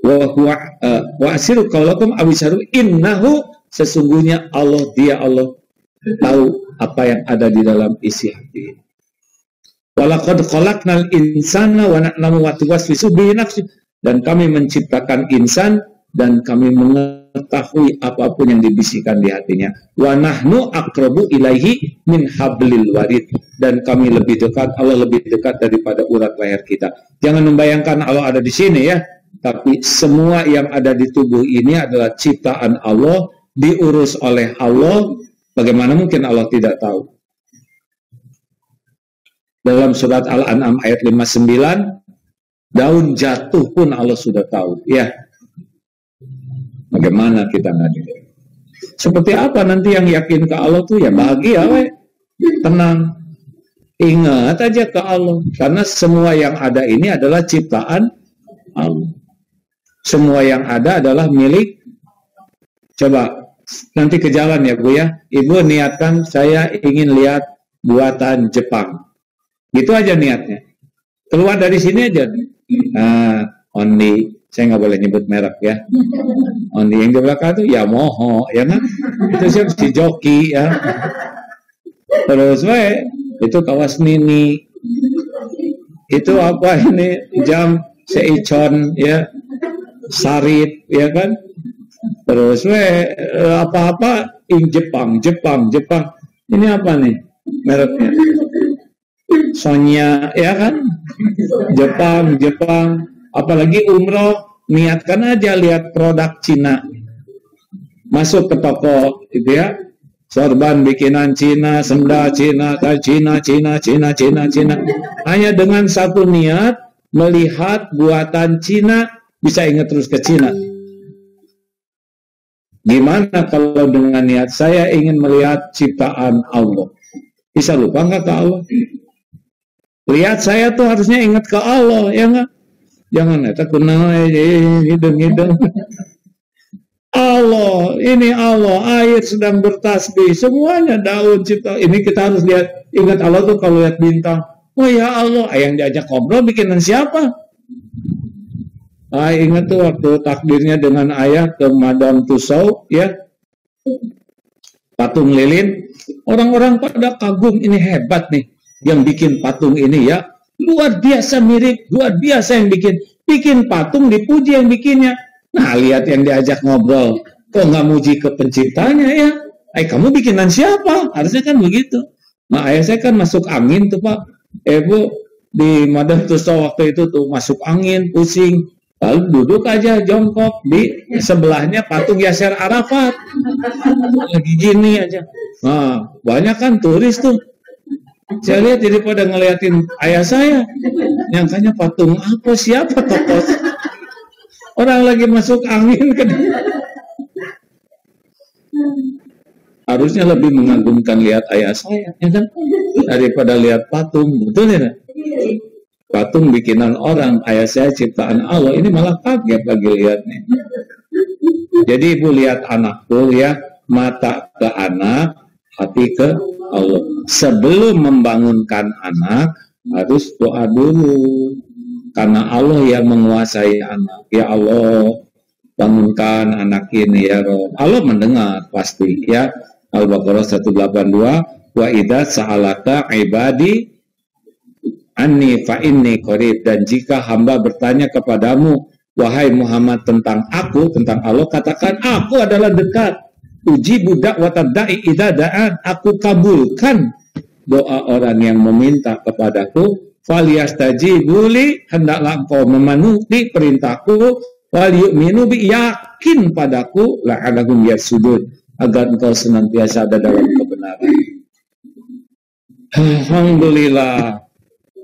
wa asiru qaulakum awisharu innahu, sesungguhnya Allah, dia Allah tahu apa yang ada di dalam isi hati. Walaqad khalaqnal insana wa na'lamu ma tuwaswisu bihi nafsuhu, dan kami menciptakan insan dan kami mengetahui apapun yang dibisikkan di hatinya. Wa nahnu aqrabu ilaihi min hablil warid, dan kami lebih dekat, Allah lebih dekat daripada urat leher kita. Jangan membayangkan Allah ada di sini ya, tapi semua yang ada di tubuh ini adalah ciptaan Allah, diurus oleh Allah. Bagaimana mungkin Allah tidak tahu? Dalam surat Al-An'am ayat 59, daun jatuh pun Allah sudah tahu ya. Bagaimana kita ngadil? Seperti apa nanti yang yakin ke Allah tuh ya bahagia, tenang. Ingat aja ke Allah, karena semua yang ada ini adalah ciptaan Allah. Semua yang ada adalah milik. Coba nanti ke jalan ya Bu ya. Ibu niatkan saya ingin lihat buatan Jepang. Gitu aja niatnya. Keluar dari sini aja. Nah, only. Saya nggak boleh nyebut merek ya. Only yang di belakang itu Yamaha, ya kan? Itu siapa si joki ya. Terus itu kawas mini. Itu apa ini? Jam Seichon ya. Sarit ya kan? Terus apa-apa Jepang. Ini apa nih mereknya? Sonya ya kan? Jepang. Apalagi umroh, niatkan aja lihat produk Cina. Masuk ke toko gitu ya. Sorban bikinan Cina, sendal Cina. Hanya dengan satu niat, melihat buatan Cina, bisa ingat terus ke Cina. Gimana kalau dengan niat saya ingin melihat ciptaan Allah? Bisa lupa nggak ke Allah? Lihat saya tuh harusnya ingat ke Allah, ya nggak? Jangan eta kunaon hidung-hidung. Allah, ini Allah, air sedang bertasbih, semuanya daun cipta. Ini kita harus lihat, ingat Allah tuh kalau lihat bintang. Oh ya Allah, yang diajak ngobrol bikinan siapa? Ingat tuh waktu takdirnya dengan ayah ke Madame Tussauds, ya, patung lilin. Orang-orang pada kagum, ini hebat nih, yang bikin patung ini ya, luar biasa mirip, luar biasa yang bikin patung, dipuji yang bikinnya. Nah, lihat yang diajak ngobrol, kok nggak muji ke penciptanya ya? Kamu bikinan siapa? Harusnya kan begitu. Nah, ayah saya kan masuk angin tuh Pak. Bu, di Madame Tussauds waktu itu tuh masuk angin, pusing. Lalu duduk aja jongkok di sebelahnya patung Yasser Arafat. Lagi gini aja. Nah, banyak kan turis tuh. Saya lihat jadi pada ngeliatin ayah saya. Nyangkanya patung apa, siapa tokoh? Orang lagi masuk angin kan. Harusnya lebih mengagumkan lihat ayah saya, ya kan? Daripada lihat patung, betul ya? Patung bikinan orang, ayah saya ciptaan Allah. Ini malah kaget lagi lihatnya. Jadi ibu lihat anakku ya, mata ke anak, hati ke Allah. Sebelum membangunkan anak, harus doa dulu. Karena Allah yang menguasai anak. Ya Allah, bangunkan anak ini ya Rob. Allah mendengar pasti ya. Al-Baqarah 182. Wa idza sa'alaka ibadi anni fa inni qarib. Dan jika hamba bertanya kepadamu, wahai Muhammad, tentang aku, tentang Allah, katakan aku adalah dekat. Uji budak watadai idza da'an. Aku kabulkan doa orang yang meminta kepadaku. Falyastajibu li, hendaklah engkau memenuhi perintahku, wal yu'minu bi, yakin padaku, la'allahum yarsudun, agar engkau senantiasa ada dalam kebenaran. Alhamdulillah.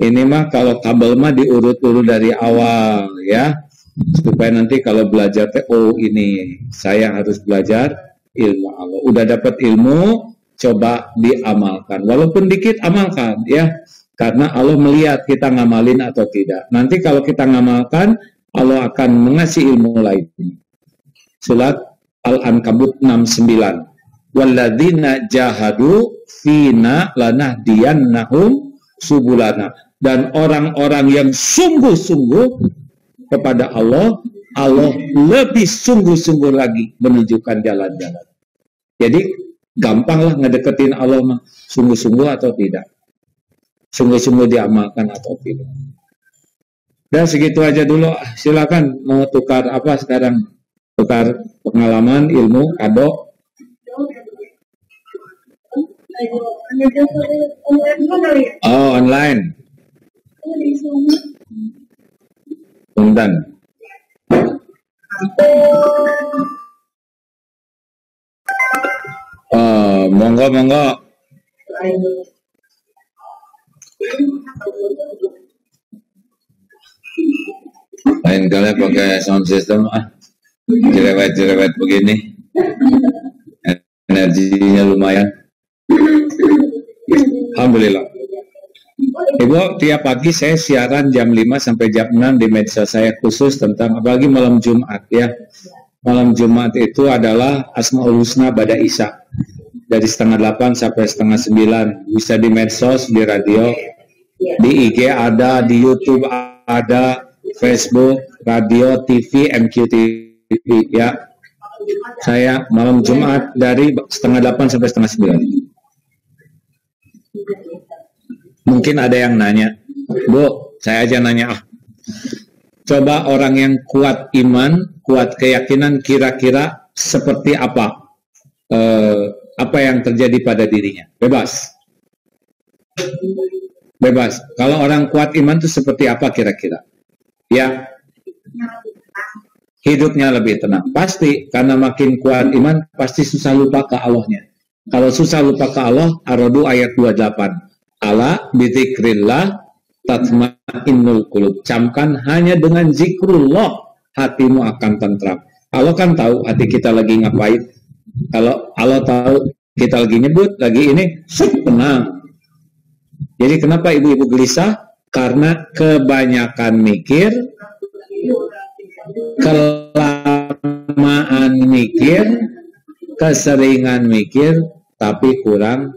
Ini mah kalau kabel mah diurut-urut dari awal ya, supaya nanti kalau belajar ini saya harus belajar ilmu Allah. Udah dapat ilmu, coba diamalkan, walaupun dikit amalkan ya. Karena Allah melihat kita ngamalin atau tidak. Nanti kalau kita ngamalkan, Allah akan mengasih ilmu lain. Surat Al-Ankabut 69. Walladzina jahadu fina lanahdiyannahum subulana. Dan orang-orang yang sungguh-sungguh kepada Allah, Allah lebih sungguh-sungguh lagi menunjukkan jalan-jalan. Jadi gampanglah ngedeketin Allah mah, sungguh-sungguh atau tidak. Sungguh-sungguh diamalkan atau tidak. Dan segitu aja dulu. Silakan mau tukar apa sekarang? Tukar pengalaman, ilmu, kado. Oh, online. Punten. Oh, monggo. Lain kali pakai sound system jerewet begini, energinya lumayan. Alhamdulillah. Ibu, tiap pagi saya siaran jam 5 sampai jam 6 di medsos saya khusus tentang, apalagi malam Jumat ya. Malam Jumat itu adalah Asmaul Husna Bada Isya. Dari setengah 8 sampai setengah 9. Bisa di medsos, di radio, di IG ada, di YouTube ada, Facebook, radio, TV, MQTV ya. Saya malam Jumat dari setengah 8 sampai setengah 9. Mungkin ada yang nanya, Bu, saya aja nanya coba orang yang kuat iman, kuat keyakinan, kira-kira seperti apa yang terjadi pada dirinya? Bebas. Kalau orang kuat iman itu seperti apa kira-kira? Ya, hidupnya lebih tenang. Pasti, karena makin kuat iman, pasti susah lupa ke Allahnya. Kalau susah lupa ke Allah, Ar-Ra'd ayat 28. Ala bidzikrillah tatma tatmainnul qulub. Camkan hanya dengan zikrullah hatimu akan tentram. Allah kan tahu hati kita lagi ngapain. Kalau Allah tahu kita lagi nyebut, lagi ini, tenang. Jadi kenapa ibu-ibu gelisah? Karena kebanyakan mikir, kelamaan mikir, keseringan mikir, tapi kurang.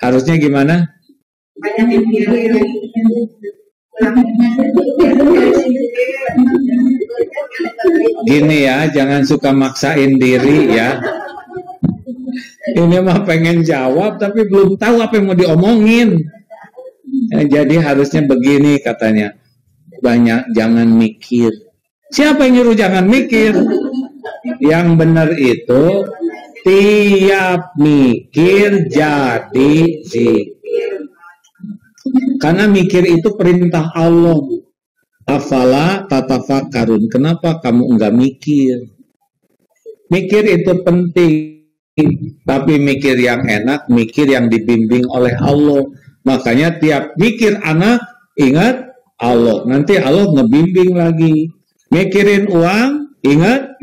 Harusnya gimana? Gini ya, jangan suka maksain diri ya. Ini mah pengen jawab tapi belum tahu apa yang mau diomongin. Jadi harusnya begini katanya. Jangan mikir. Siapa yang nyuruh jangan mikir? Yang benar itu tiap mikir jadi zikir. Karena mikir itu perintah Allah. Afala tatafakkarun. Kenapa kamu enggak mikir? Mikir itu penting. Tapi mikir yang enak, mikir yang dibimbing oleh Allah. Makanya tiap mikir anak, ingat Allah. Nanti Allah ngebimbing lagi. Mikirin uang, ingat,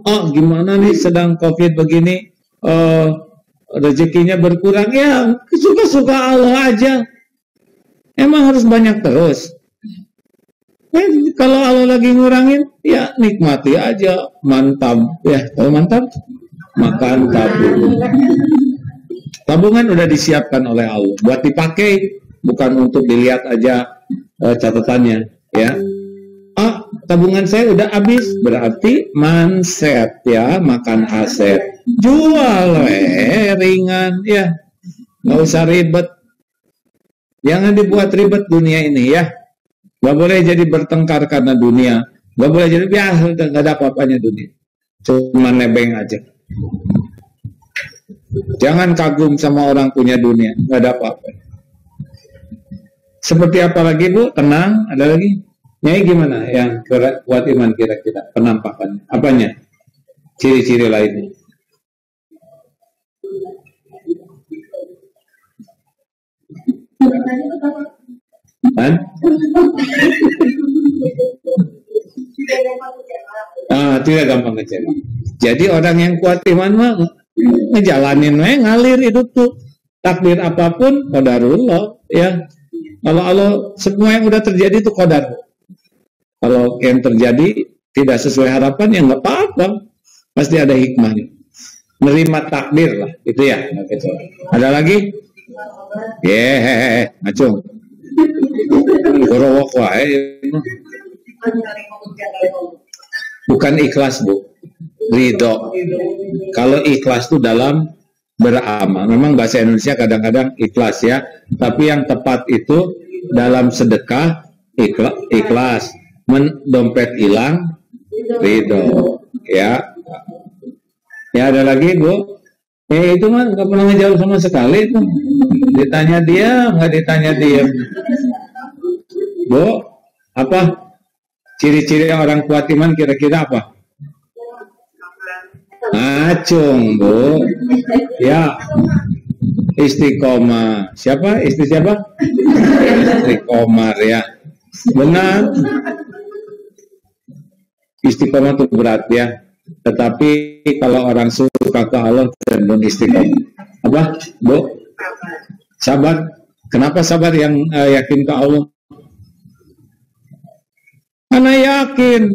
oh gimana nih sedang COVID begini, rezekinya berkurang, ya suka-suka Allah aja. Emang harus banyak terus. Kalau Allah lagi ngurangin, ya nikmati aja, mantap. Ya, kalau mantap, makan tabung. Tabungan udah disiapkan oleh Allah, buat dipakai, bukan untuk dilihat aja catatannya. Ya, tabungan saya udah habis, berarti manset ya, makan aset, jual ringan ya, nggak usah ribet. Jangan dibuat ribet dunia ini ya. Gak boleh jadi bertengkar karena dunia. Gak boleh jadi gak ada apa-apanya dunia. Cuma nebeng aja. Jangan kagum sama orang punya dunia. Gak ada apa-apa. Seperti apa lagi Bu? Tenang. Ada lagi? Nyai gimana yang kuat iman kira-kira? Penampakannya. Apanya? Ciri-ciri lainnya. Tidak gampang kecewa. Jadi orang yang kuat iman mah ngejalanin ngalir hidup tuh. Takdir apapun qadarullah ya. Kalau Allah semua yang udah terjadi itu qadar. Kalau yang terjadi tidak sesuai harapan ya nggak apa-apa. Pasti ada hikmahnya. Menerima takdir lah itu ya. Ada lagi? Acung. Gorowok wae. Bukan ikhlas Bu, ridho. Kalau ikhlas itu dalam beramal. Memang bahasa Indonesia kadang-kadang ikhlas ya, tapi yang tepat itu dalam sedekah ikhlas, dompet hilang ridho. Ya ada lagi Bu. Itu mah nggak pernah ngejawab sama sekali itu. Ditanya dia, nggak ditanya dia. Bu, apa ciri-ciri orang kuat iman kira-kira apa? Acung Bu. Ya, istiqomah. Siapa? Istri siapa? Istiqomah ya. Benar. Istiqomah itu berat ya. Tetapi kalau orang suka ke Allah cenderung istiqomah. Apa, Bu? Sabar. Kenapa sabar yang yakin ke Allah? Karena yakin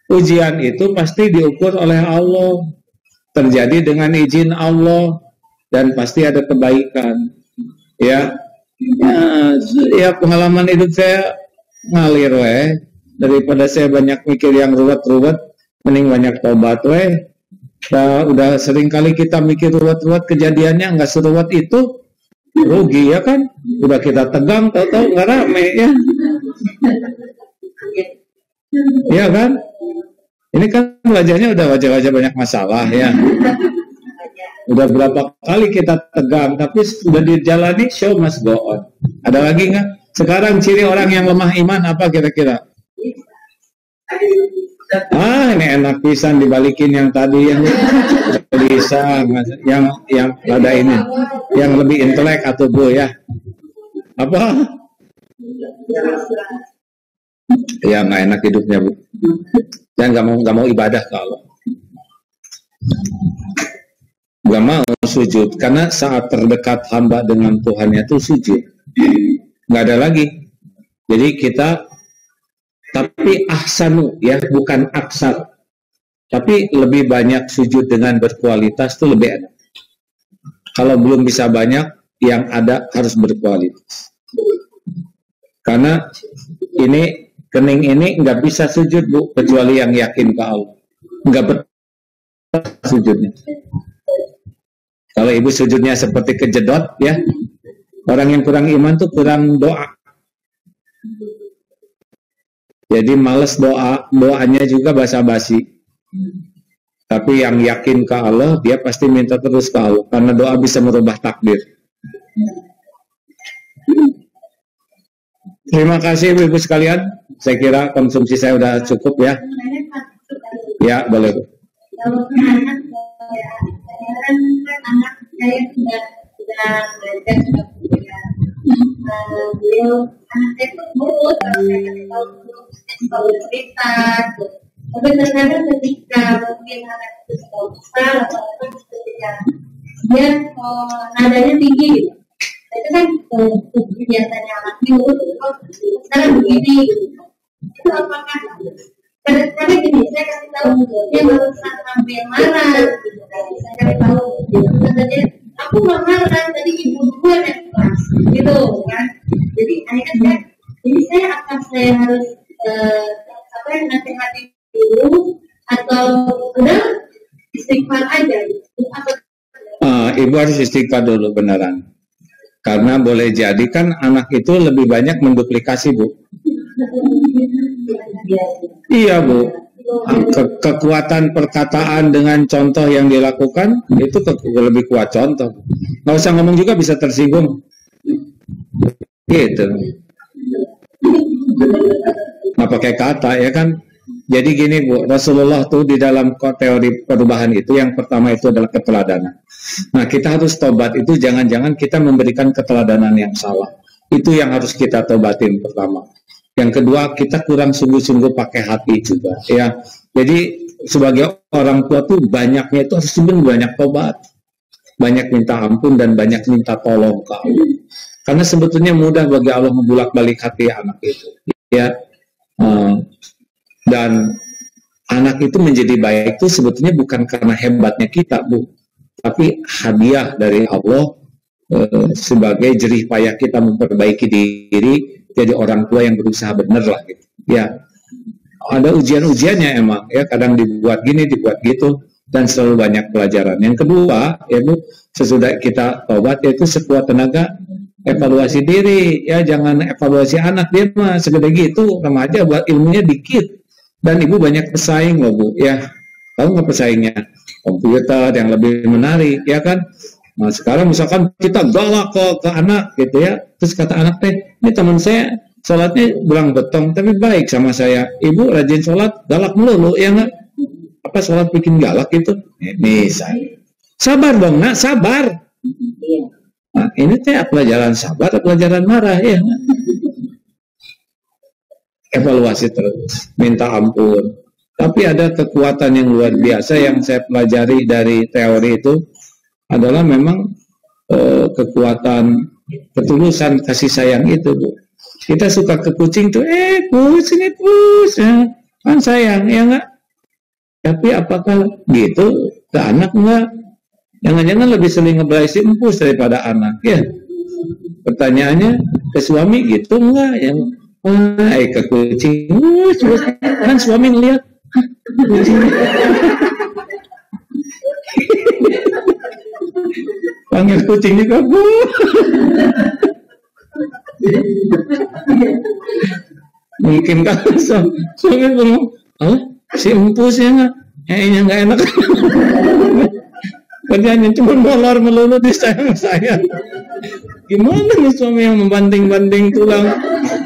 ujian itu pasti diukur oleh Allah, terjadi dengan izin Allah, dan pasti ada kebaikan. Ya pengalaman hidup saya ngalir daripada saya banyak mikir yang ruwet-ruwet, mending banyak tobat udah sering kali kita mikir ruwet-ruwet, kejadiannya nggak seruwet itu, rugi ya kan? Udah kita tegang, tahu-tahu nggak rame ya. Iya kan? Ini kan wajahnya udah wajah-wajah banyak masalah ya. Udah berapa kali kita tegang, tapi sudah dijalani, show must go on. Ada lagi nggak? Sekarang ciri orang yang lemah iman apa kira-kira? Ini enak pisan dibalikin yang tadi yang bisa, yang ada ini, yang lebih intelek atau Bu ya? Apa? Ya nggak enak hidupnya, Bu. Dan nggak mau ibadah ke Allah. Nggak mau sujud, karena saat terdekat hamba dengan Tuhannya itu sujud. Nggak ada lagi. Jadi kita, tapi ahsanu ya, bukan aksar. Tapi lebih banyak sujud dengan berkualitas itu lebih enak. Kalau belum bisa banyak, yang ada harus berkualitas. Karena ini kening ini nggak bisa sujud, Bu, kecuali yang yakin ke Allah. Nggak betul sujudnya. Kalau ibu sujudnya seperti kejedot, ya, orang yang kurang iman tuh kurang doa. Jadi males doanya juga basa-basi. Tapi yang yakin ke Allah, dia pasti minta terus ke Allah, karena doa bisa merubah takdir. Terima kasih ibu-ibu sekalian. Saya kira konsumsi saya sudah cukup ya. Ya, boleh. Anak saya sudah belajar, sudah kuliah. Anak saya itu nurut, kalau saya kasih tahu cerita. Tapi terkadang ketika mungkin anak itu sekolah besar atau ketika dia nadanya tinggi gitu. Itu kan biasanya anaknya nurut, sekarang begini gitu. Itu apakah karena gini, saya kasih tahu dia barusan hampir marah gitu. Saya kasih tahu katanya aku nggak marah, tadi ibu gue yang keras gitu kan. Jadi akhirnya saya harus nasihati dulu atau udah istighfar aja gitu. Ibu harus istighfar dulu beneran. Karena boleh jadi kan anak itu lebih banyak menduplikasi, Bu. Iya, Bu. Kekuatan perkataan dengan contoh yang dilakukan itu lebih kuat contoh. Nggak usah ngomong juga bisa tersinggung. Gitu. Nggak pakai kata ya kan. Jadi gini, Bu, Rasulullah tuh di dalam teori perubahan itu yang pertama itu adalah keteladanan. Nah, kita harus tobat itu jangan-jangan kita memberikan keteladanan yang salah. Itu yang harus kita tobatin pertama. Yang kedua, kita kurang sungguh-sungguh pakai hati juga ya. Jadi sebagai orang tua tuh banyaknya itu harus banyak tobat. Banyak minta ampun dan banyak minta tolong ke Allah. Karena sebetulnya mudah bagi Allah membulak-balik hati anak itu. Ya. Dan anak itu menjadi baik itu sebetulnya bukan karena hebatnya kita, Bu, tapi hadiah dari Allah sebagai jerih payah kita memperbaiki diri jadi orang tua yang berusaha benar lah gitu. Ya, ada ujian-ujiannya emang ya, kadang dibuat gini, dibuat gitu, dan selalu banyak pelajaran. Yang kedua, yaitu sesudah kita tobat yaitu sekuat tenaga evaluasi diri ya, jangan evaluasi anak dia mah segede gitu remaja buat ilmunya dikit. Dan ibu banyak pesaing loh, Bu, ya. Tahu nggak pesaingnya? Komputer yang lebih menarik, ya kan? Nah, sekarang misalkan kita galak ke anak, gitu ya. Terus kata anak teh, ini teman saya sholatnya belang betong, tapi baik sama saya. Ibu rajin sholat, galak melulu, ya nggak? Apa sholat bikin galak gitu? Ini saya. Sabar dong, nak, sabar. Nah, ini teh pelajaran sabar, pelajaran marah, ya. Evaluasi terus, minta ampun. Tapi ada kekuatan yang luar biasa yang saya pelajari dari teori itu adalah memang kekuatan ketulusan kasih sayang itu, Bu. Kita suka ke kucing tuh, pus ini pus, ya. Kan sayang, ya nggak? Tapi apakah gitu ke anak enggak? Jangan-jangan lebih sering ngebelai empus daripada anak, ya. Pertanyaannya ke suami gitu enggak? Yang ke kucing, kan suami ngeliat panggil kucing juga, Bu. Mungkin kan suami ngomong, si empus ya nggak, kayaknya nggak enak. Kerjanya cuma molor melulu di saya. Gimana nih suami yang membanting-banting tulang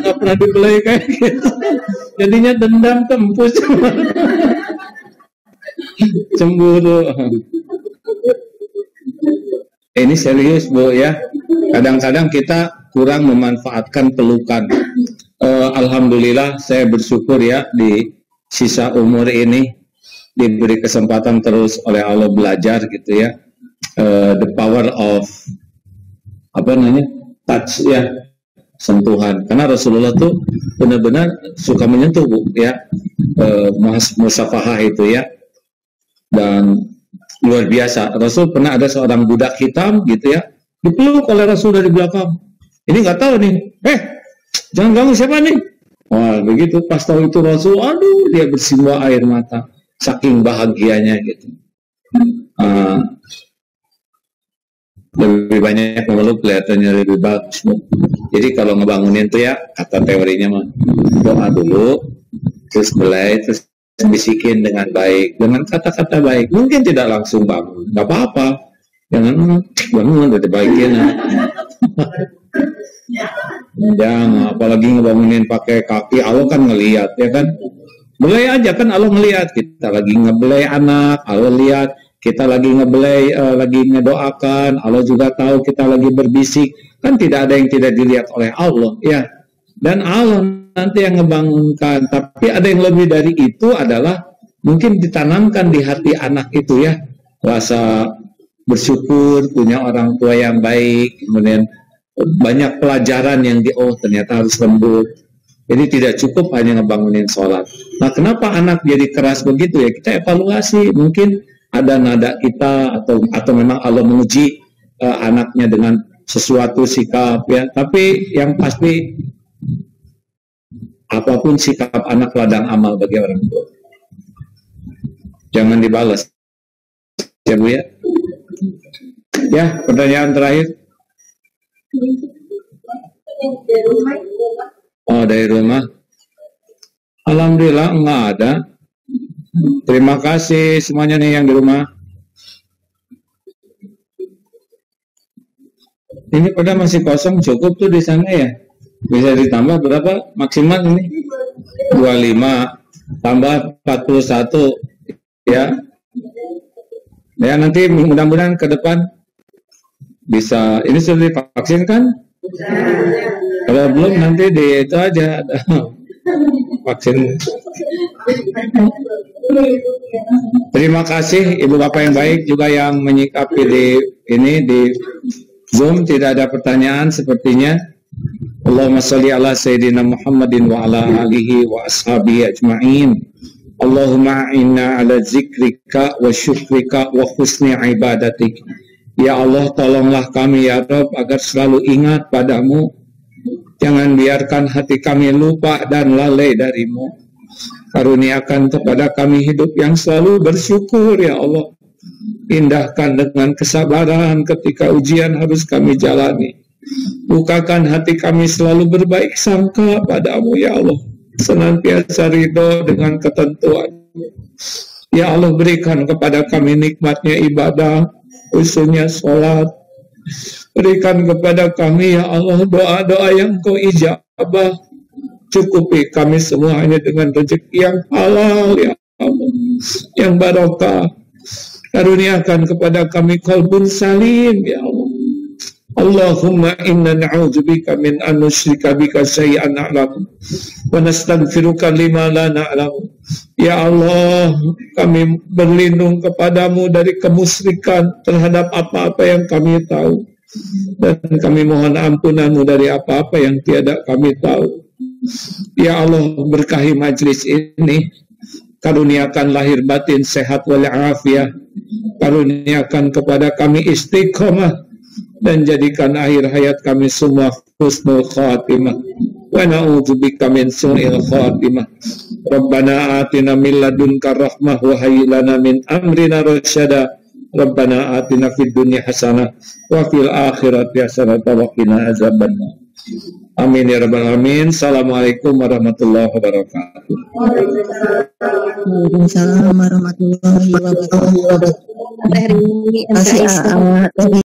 nggak pernah dibelai kayak gitu, jadinya dendam tempus. Cemburu. Ini serius, Bu, ya. Kadang-kadang kita kurang memanfaatkan pelukan. Alhamdulillah saya bersyukur ya di sisa umur ini diberi kesempatan terus oleh Allah belajar gitu ya, the power of touch ya, sentuhan. Karena Rasulullah tuh benar-benar suka menyentuh Bu ya, musafahah itu ya, dan luar biasa. Rasul pernah ada seorang budak hitam gitu ya, dipeluk oleh Rasul dari belakang. Ini nggak tahu nih, jangan ganggu siapa nih. Wah begitu, pas tahu itu Rasul, aduh dia bersimbah air mata, saking bahagianya gitu. Lebih banyak memeluk kelihatannya lebih bagus. Jadi kalau ngebangunin tuh ya, kata teorinya mah doa dulu, terus belai, terus bisikin dengan baik, dengan kata-kata baik. Mungkin tidak langsung bangun, nggak apa-apa. Jangan bangun udah dibaikin. Jangan, apalagi ngebangunin pakai kaki, Allah kan ngelihat ya kan. Belai aja kan Allah ngelihat, kita lagi ngebelai anak, Allah lihat. Kita lagi ngebelai, lagi ngedoakan, Allah juga tahu kita lagi berbisik. Kan tidak ada yang tidak dilihat oleh Allah, ya. Dan Allah nanti yang ngebangunkan. Tapi ada yang lebih dari itu adalah mungkin ditanamkan di hati anak itu ya, rasa bersyukur, punya orang tua yang baik, kemudian banyak pelajaran yang ternyata harus lembut. Jadi tidak cukup hanya ngebangunin sholat. Nah kenapa anak jadi keras begitu ya? Kita evaluasi, mungkin ada nada kita atau memang Allah menguji anaknya dengan sesuatu sikap ya. Tapi yang pasti apapun sikap anak ladang amal bagi orang tua. Jangan dibalas ya Bu ya. Ya, pertanyaan terakhir. Oh dari rumah. Alhamdulillah enggak ada. Terima kasih semuanya nih yang di rumah. Ini pada masih kosong, cukup tuh di sana ya. Bisa ditambah berapa maksimal ini? 25 tambah 41 ya. Ya nanti mudah-mudahan ke depan bisa. Ini sudah divaksin kan? Kalau belum nanti di itu aja vaksin. Terima kasih Ibu Bapak yang baik juga yang menyikapi di Zoom. Tidak ada pertanyaan sepertinya. Allahumma sholli ala Sayyidina Muhammadin wa ala alihi wa ashabihi ajma'in. Allahumma inna ala zikrika wa syukrika wa husni ibadatik. Ya Allah, tolonglah kami ya Rabb agar selalu ingat padamu. Jangan biarkan hati kami lupa dan lalai darimu. Karuniakan kepada kami hidup yang selalu bersyukur ya Allah. Indahkan dengan kesabaran ketika ujian harus kami jalani. Bukakan hati kami selalu berbaik sangka padamu ya Allah. Senantiasa ridho dengan ketentuan. Ya Allah, berikan kepada kami nikmatnya ibadah, khususnya sholat. Berikan kepada kami ya Allah doa-doa yang Kau ijabah. Cukupi kami semuanya dengan rezeki yang halal ya Allah, yang barokah. Karuniakan kepada kami qalbun salim ya Allah. Allahumma inna na'udzubika min an nusyrika bika syai'an na'lamu wa nastaghfiruka lima la na'lamu. Ya Allah, kami berlindung kepadamu dari kemusyrikan terhadap apa-apa yang kami tahu, dan kami mohon ampunanmu dari apa-apa yang tiada kami tahu. Ya Allah, berkahi majlis ini, karuniakan lahir batin sehat walafiat, karuniakan kepada kami istiqomah, dan jadikan akhir hayat kami semua husnul khatimah. Wa na'udzubika min su'il khatimah. Rabbana atina min ladunka rahmah wa hayyi lana min amrina rasyada. Rabbana atina fid dunya hasanah wa fil akhirati hasanah wa qina azabannar. Amin ya rabbal alamin. Assalamualaikum warahmatullahi wabarakatuh. Waalaikumsalam warahmatullahi wabarakatuh.